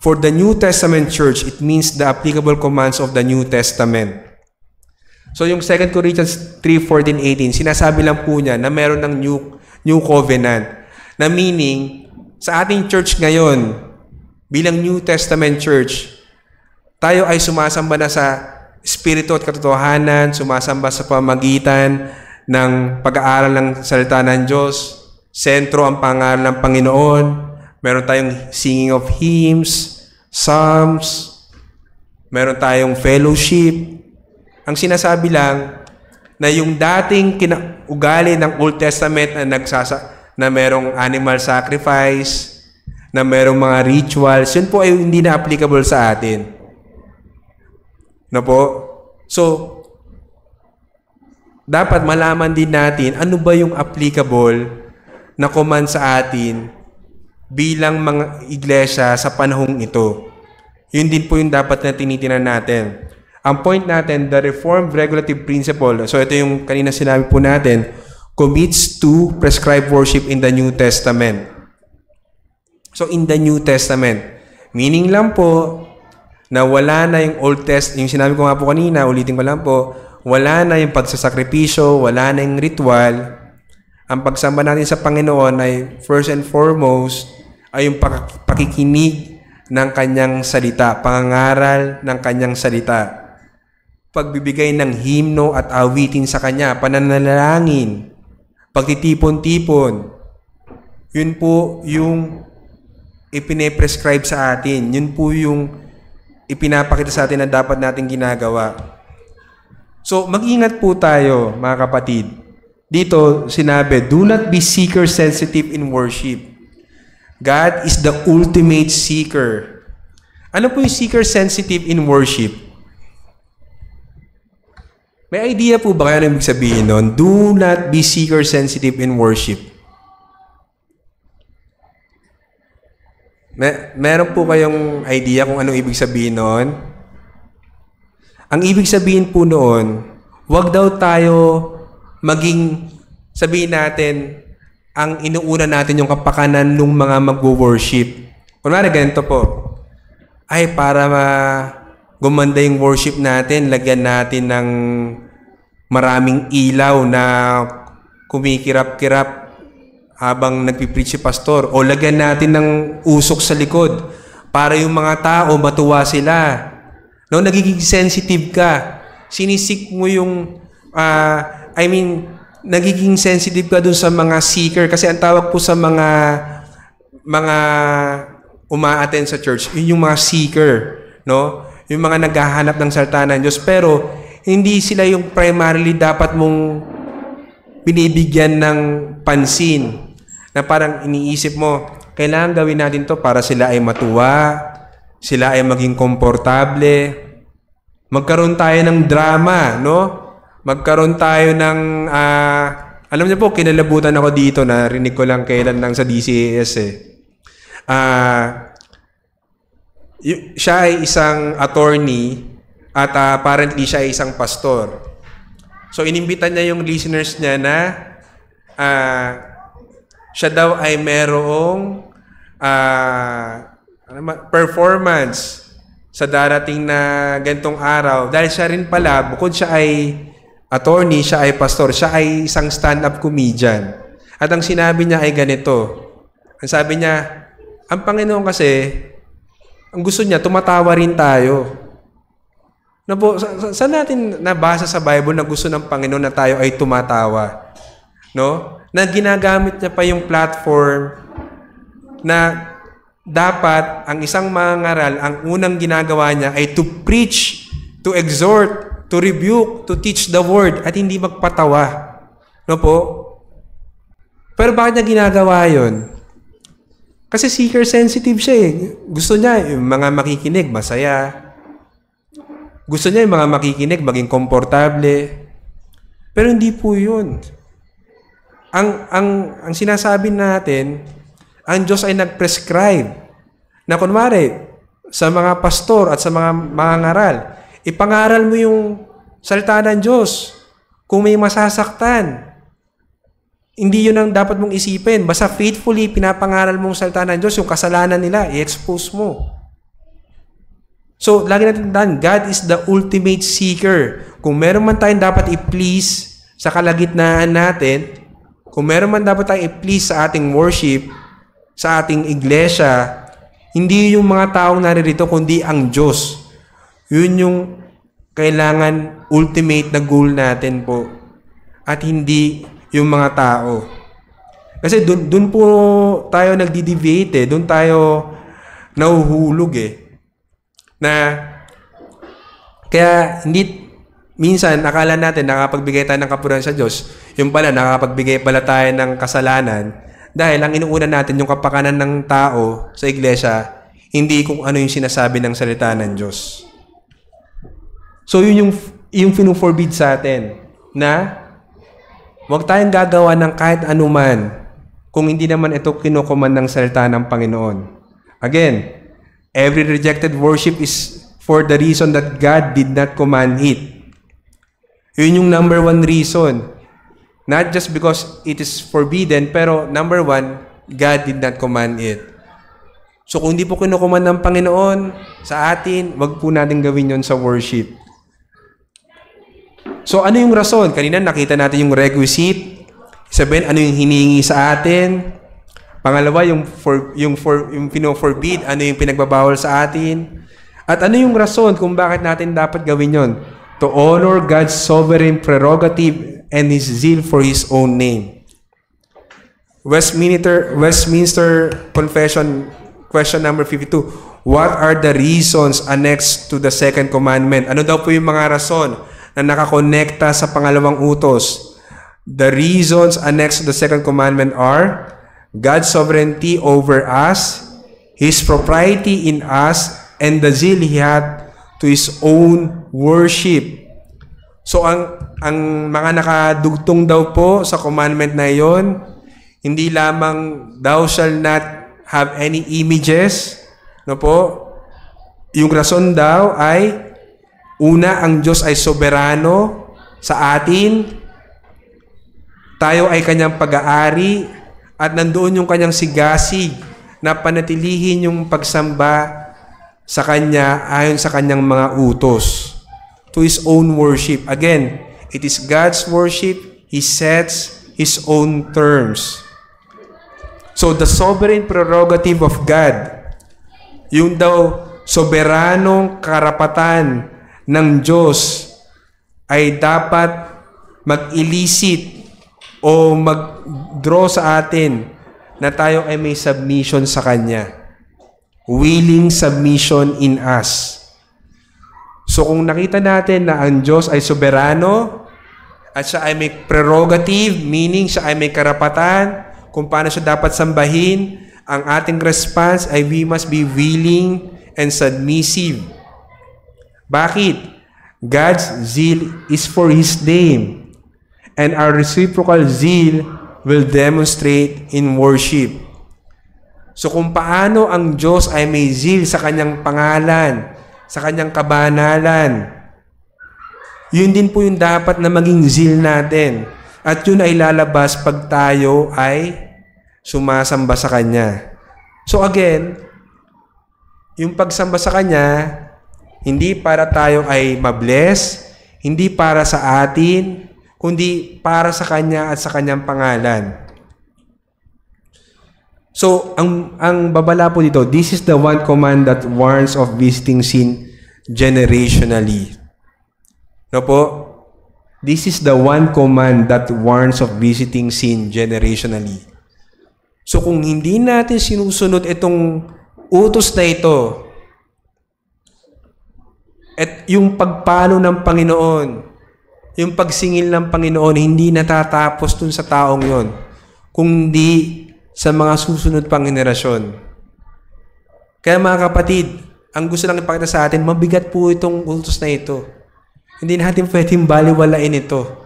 for the New Testament church, it means the applicable commands of the New Testament. So yung 2 Corinthians 3:14-18, sinasabi lang po niya na meron ng new covenant, na meaning, sa ating church ngayon, bilang New Testament Church, tayo ay sumasamba na sa Espiritu at katotohanan, sumasamba sa pamagitan ng pag-aaral ng salita ng Diyos, sentro ang pangalan ng Panginoon, meron tayong singing of hymns, psalms, meron tayong fellowship. Ang sinasabi lang na yung dating ugali ng Old Testament na merong animal sacrifice, na merong mga rituals, yun po ay hindi na applicable sa atin. So, dapat malaman din natin ano ba yung applicable na command sa atin bilang mga iglesia sa panahong ito. Yun din po yung dapat na tinitinan natin. Ang point natin, the Reformed Regulative Principle, so ito yung kanina sinabi po natin, commits to prescribed worship in the New Testament. So in the New Testament, meaning lang po na wala na yung Old Testament, yung sinabi ko nga po kanina, ulitin ko lang po, wala na yung pagsasakripisyo, wala na yung ritual. Ang pagsamba natin sa Panginoon ay first and foremost ay yung pakikinig ng kanyang salita, pangangaral ng kanyang salita, pagbibigay ng himno at awitin sa kanya, pananalangin, pagtitipon-tipon. Yun po yung ipine-prescribe sa atin. Yun po yung ipinapakita sa atin na dapat natin ginagawa. So, mag-ingat po tayo, mga kapatid. Dito, sinabi, do not be seeker-sensitive in worship. God is the ultimate seeker. Ano po yung seeker-sensitive in worship? May idea po ba kayo na ibig sabihin nun? Do not be seeker-sensitive in worship. Meron po kayong idea kung anong ibig sabihin noon? Ang ibig sabihin po noon, wag daw tayo maging, sabihin natin, ang inuuna natin yung kapakanan ng mga mag-worship. Kunwari, ganito po. Ay, para gumanda yung worship natin, lagyan natin ng maraming ilaw na kumikirap-kirap habang nagpipreach si pastor, o lagyan natin ng usok sa likod para yung mga tao matuwa sila. No, nagiging sensitive ka. Sinisik mo yung nagiging sensitive ka dun sa mga seeker kasi ang tawag po sa mga uma-attend sa church, yun yung mga seeker, no? Yung mga naghahanap ng salita ng Diyos, pero hindi sila yung primarily dapat mong binibigyan ng pansin. Na parang iniisip mo, kailangan gawin natin to para sila ay matuwa, sila ay maging komportable. Magkaroon tayo ng drama, no? Magkaroon tayo ng, alam niyo po, kinalabutan ako dito, narinig ko lang kailan lang sa DCAS siya ay isang attorney at apparently siya ay isang pastor. So, inimbitan niya yung listeners niya na siya daw ay merong performance sa darating na gantong araw. Dahil siya rin pala, bukod siya ay attorney, siya ay pastor, siya ay isang stand-up comedian. At ang sinabi niya ay ganito. Ang sabi niya, ang Panginoon kasi, ang gusto niya, tumatawa rin tayo. Saan natin nabasa sa Bible na gusto ng Panginoon na tayo ay tumatawa? No? Na ginagamit niya pa yung platform na dapat ang isang mangaral, ang unang ginagawa niya ay to preach, to exhort, to rebuke, to teach the word, at hindi magpatawa. No po? Pero bakit niya ginagawa yun? Kasi seeker-sensitive siya eh. Gusto niya yung mga makikinig, masaya. Gusto niya yung mga makikinig, maging komportable. Pero hindi po yun. Ang sinasabi natin, ang Diyos ay nag-prescribe na kunwari, sa mga pastor at sa mga ngaral, ipangaral mo yung salita ng Diyos. Kung may masasaktan, hindi yun ang dapat mong isipin. Basta faithfully pinapangaral mong salita ng Diyos, yung kasalanan nila, i-expose mo. So, lagi natin tandaan, God is the ultimate seeker. Kung meron man tayong dapat i-please sa kalagitnaan natin, kung meron man dapat tayong i-please sa ating worship, sa ating iglesia, hindi yung mga taong naririto, kundi ang Diyos. Yun yung kailangan ultimate na goal natin po. At hindi yung mga tao. Kasi dun po tayo nagdi-deviate eh. Dun tayo nahuhulog eh. Kaya hindi, minsan akala natin nakapagbigay tayo ng kapurihan sa Diyos. Yung pala, nakapagbigay pala tayo ng kasalanan. Dahil ang inuuna natin yung kapakanan ng tao sa iglesia, hindi kung ano yung sinasabi ng salita ng Diyos. So yun yung finu-forbid sa atin na huwag tayong gagawa ng kahit anuman kung hindi naman ito kinukuman ng salita ng Panginoon. Again, every rejected worship is for the reason that God did not command it. Yun yung number one reason. Not just because it is forbidden, pero number one, God did not command it. So kung hindi po kinukuman ng Panginoon sa atin, wag po natin gawin yon sa worship. So ano yung rason? Kanina nakita natin yung requisite. Sabihin, ano yung hinihingi sa atin? Pangalawa, yung pino-forbid, ano yung pinagbabawal sa atin? At ano yung rason kung bakit natin dapat gawin yon? To honor God's sovereign prerogative and His zeal for His own name. Westminster Confession, question number 52. What are the reasons annexed to the second commandment? Ano daw po yung mga rason na nakakonekta sa pangalawang utos? The reasons annexed to the second commandment are God's sovereignty over us, His propriety in us, and the zeal He had to His own worship. So ang mga nakadugtong daw po sa commandment na iyon, hindi lamang thou shall not have any images, no po? Yung rason daw ay una, ang Diyos ay soberano sa atin. Tayo ay kanyang pag-aari at nandoon yung kanyang sigasig na panatilihin yung pagsamba sa kanya ayon sa kanyang mga utos to His own worship. Again, it is God's worship. He sets His own terms. So the sovereign prerogative of God, yung daw soberanong karapatan ng Diyos ay dapat mag-elicit o mag-draw sa atin na tayo ay may submission sa Kanya. Willing submission in us. So kung nakita natin na ang Diyos ay soberano at siya ay may prerogative, meaning siya ay may karapatan kung paano siya dapat sambahin, ang ating response ay we must be willing and submissive. Bakit? God's zeal is for His name, and our reciprocal zeal will demonstrate in worship. So kung paano ang Diyos ay may zeal sa Kanyang pangalan, sa Kanyang kabanalan, yun din po yung dapat na maging zeal natin. At yun ay lalabas pag tayo ay sumasamba sa Kanya. So again, yung pagsamba sa Kanya, hindi para tayo ay mabless, hindi para sa atin, kundi para sa Kanya at sa Kanyang pangalan. So, ang babala po dito, this is the one command that warns of visiting sin generationally. No po? This is the one command that warns of visiting sin generationally. So, kung hindi natin sinusunod itong utos na ito, at yung pagpalo ng Panginoon, yung pagsingil ng Panginoon, hindi natatapos dun sa taong yon, kundi sa mga susunod pang henerasyon. Kaya mga kapatid, ang gusto lang ipakita sa atin, mabigat po itong utos na ito. Hindi natin pwedeng baliwalain ito.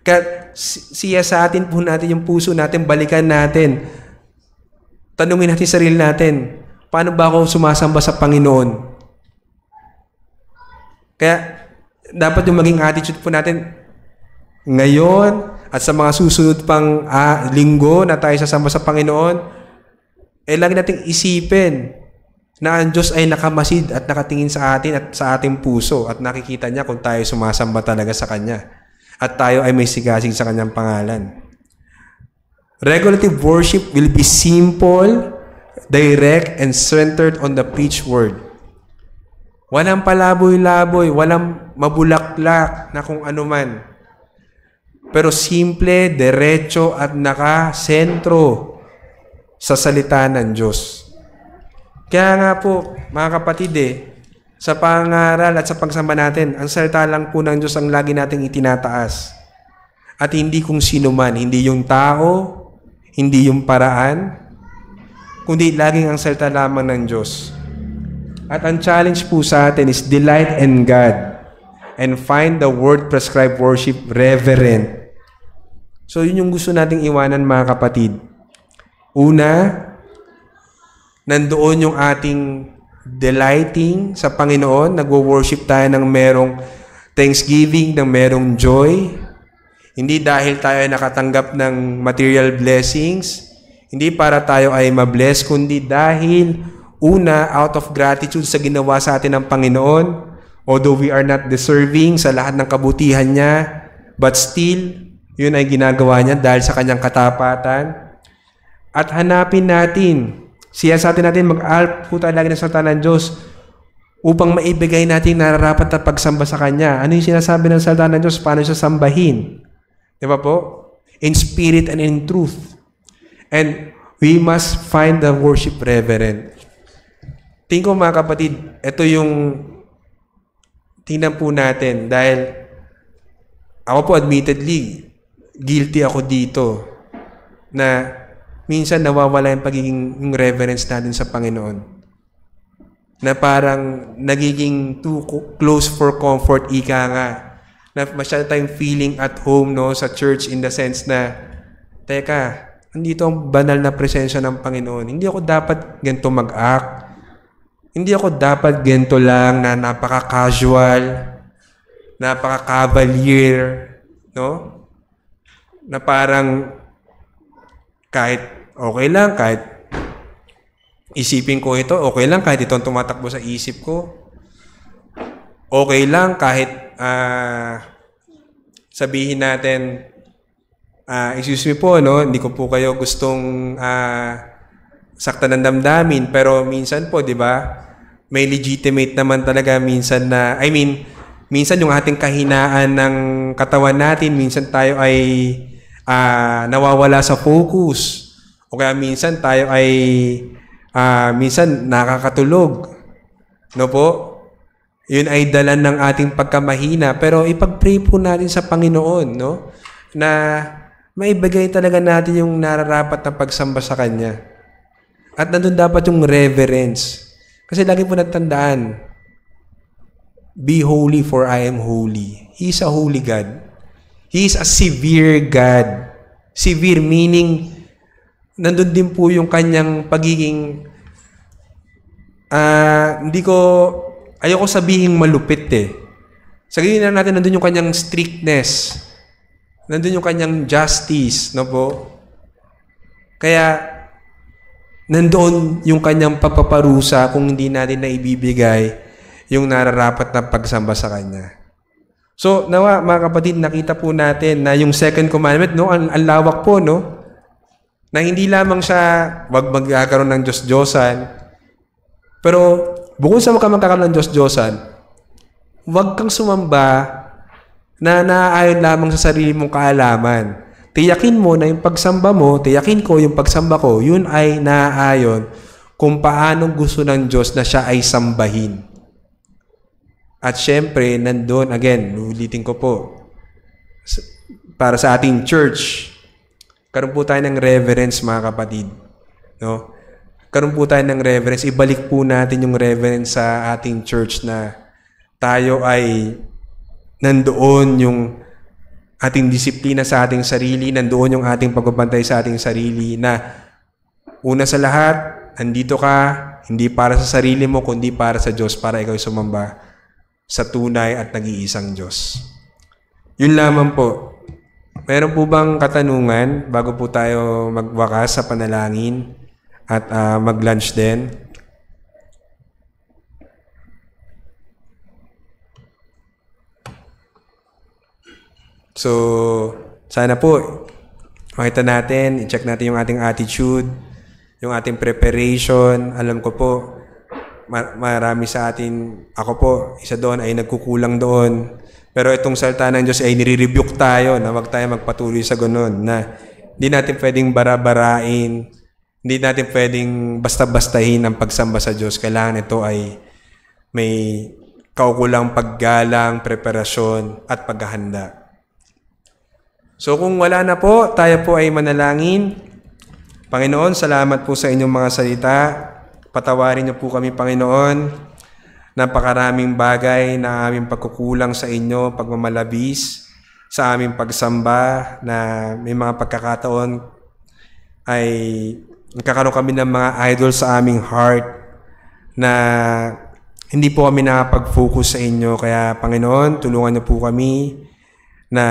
Kaya siya sa atin po natin yung puso natin, balikan natin. Tanungin natin sarili natin, paano ba ako sumasamba sa Panginoon? Kaya dapat yung maging attitude po natin ngayon at sa mga susunod pang linggo na tayo sasamba sa Panginoon, lagi nating isipin na ang Diyos ay nakamasid at nakatingin sa atin at sa ating puso at nakikita niya kung tayo sumasamba talaga sa Kanya at tayo ay may sigasig sa Kanyang pangalan. Regulative worship will be simple, direct, and centered on the preached word. Walang palaboy-laboy, walang mabulaklak na kung ano man. Pero simple, derecho at nakasentro sa salita ng Diyos. Kaya nga po, mga kapatid sa pangaral at sa pagsamba natin, ang salita lang po ng Diyos ang lagi nating itinataas. At hindi kung sino man, hindi yung tao, hindi yung paraan, kundi laging ang salita lamang ng Diyos. At ang challenge po sa atin is delight in God and find the word prescribed worship reverent. So, yun yung gusto nating iwanan mga kapatid. Una, nandoon yung ating delighting sa Panginoon. Nagwo-worship tayo ng merong thanksgiving, ng merong joy. Hindi dahil tayo ay nakatanggap ng material blessings. Hindi para tayo ay mabless, kundi dahil Una, out of gratitude sa ginawa sa atin ng Panginoon, although we are not deserving sa lahat ng kabutihan niya, but still, yun ay ginagawa niya dahil sa kanyang katapatan. At hanapin natin, siyasatin natin, mag-alp po tayo lagi ng salita ng Diyos upang maibigay natin nararapat na pagsamba sa Kanya. Ano yung sinasabi ng salita ng Diyos? Paano siya sambahin? Di ba po? In spirit and in truth. And we must find the worship reverent. Tingin ko mga kapatid, ito yung tingnan po natin dahil ako po admittedly, guilty ako dito na minsan nawawala yung pagiging yung reverence natin sa Panginoon. Na parang nagiging too close for comfort, ika nga. Na masyado tayong feeling at home no, sa church in the sense na, teka, nandito ang banal na presensya ng Panginoon. Hindi ako dapat ganito mag-act. Hindi ako dapat ganito lang na napaka-casual, napaka-cavalier, no? Na parang kahit okay lang, kahit isipin ko ito, okay lang kahit itong tumatakbo sa isip ko. Okay lang kahit sabihin natin, excuse me po, no? Hindi ko po kayo gustong saktan ng damdamin, pero minsan po, di ba, may legitimate naman talaga minsan na, minsan yung ating kahinaan ng katawan natin, minsan tayo ay nawawala sa focus. O kaya minsan tayo ay minsan nakakatulog. No po? Yun ay dalan ng ating pagkamahina. Pero ipag-pray po natin sa Panginoon, no? Na maibigay talaga natin yung nararapat na pagsamba sa Kanya. At nandun dapat yung reverence. Kasi lagi po natandaan, be holy for I am holy. He is a holy God. He is a severe God. Severe meaning, nandun din po yung kanyang pagiging, ayoko sabihin malupit eh. Sabihin na natin, nandun yung kanyang strictness. Nandun yung kanyang justice, no po? Kaya, nandoon yung kanyang pagpaparusa kung hindi natin na ibibigay yung nararapat na pagsamba sa Kanya. So, nawa, mga kapatid, nakita po natin na yung second commandment, no, ang lawak po, no? Na hindi lamang siya, wag magkakaroon ng Diyos-Diyosan. Pero, bukod sa magkakaroon ng Diyos-Diyosan, wag kang sumamba na naaayon lamang sa sarili mong kaalaman. Tiyakin mo na yung pagsamba mo, tiyakin ko yung pagsamba ko, yun ay naaayon kung paano gusto ng Diyos na siya ay sambahin. At syempre, nandun, again, ulitin ko po, para sa ating church, karoon po tayo ng reverence, mga kapatid. No? Karoon po tayo ng reverence, ibalik po natin yung reverence sa ating church na tayo ay nandoon yung ating disiplina sa ating sarili, nandoon yung ating pagbabantay sa ating sarili na una sa lahat, andito ka, hindi para sa sarili mo, kundi para sa Diyos, para ikaw sumamba sa tunay at nag-iisang Diyos. Yun lamang po. Meron po bang katanungan bago po tayo magwakas sa panalangin at mag-lunch din? So, sana po, makita natin, i-check natin yung ating attitude, yung ating preparation. Alam ko po, marami sa atin, ako po, isa doon ay nagkukulang doon. Pero itong salita ng Diyos ay nire-rebuke tayo na wag tayo magpatuloy sa ganun, na hindi natin pwedeng bara-barain, hindi natin pwedeng basta-bastahin ang pagsamba sa Diyos. Kailangan ito ay may kaukulang paggalang, preparasyon, at paghahanda. So kung wala na po, tayo po ay manalangin. Panginoon, salamat po sa inyong mga salita. Patawarin niyo po kami, Panginoon. Napakaraming bagay na aming pagkukulang sa inyo, pagmamalabis sa aming pagsamba, na may mga pagkakataon ay nagkakaroon kami ng mga idol sa aming heart na hindi po kami nakapag-focus sa inyo. Kaya Panginoon, tulungan niyo po kami na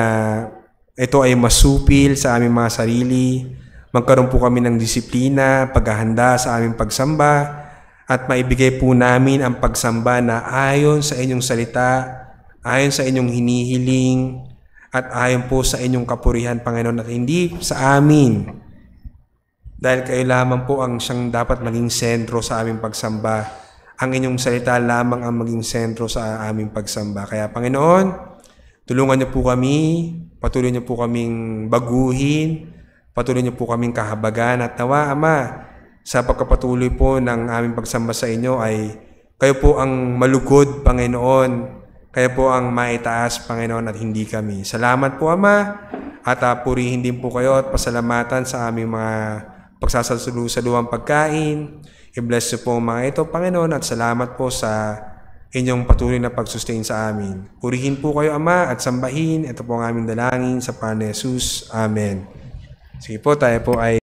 ito ay masupil sa aming mga sarili. Magkaroon po kami ng disiplina, paghahanda sa aming pagsamba, at maibigay po namin ang pagsamba na ayon sa inyong salita, ayon sa inyong hinihiling, at ayon po sa inyong kapurihan, Panginoon, at hindi sa amin. Dahil kayo lamang po ang siyang dapat maging sentro sa aming pagsamba. Ang inyong salita lamang ang maging sentro sa aming pagsamba. Kaya Panginoon, tulungan niyo po kami, patuloy niyo po kaming baguhin, patuloy niyo po kaming kahabagan, at nawa, Ama, sa pagkapatuloy po ng aming pagsamba sa inyo ay kayo po ang malugod, Panginoon. Kayo po ang maitaas, Panginoon, at hindi kami. Salamat po, Ama, at purihin din po kayo at pasalamatan sa aming mga pagsasalusaluhang pagkain. I-bless niyo po ang mga ito, Panginoon, at salamat po sa inyong patuloy na pag-sustain sa amin. Purihin po kayo, Ama, at sambahin. Ito po ang aming dalangin sa pangalan ni Jesus. Amen. Sige po, tayo po ay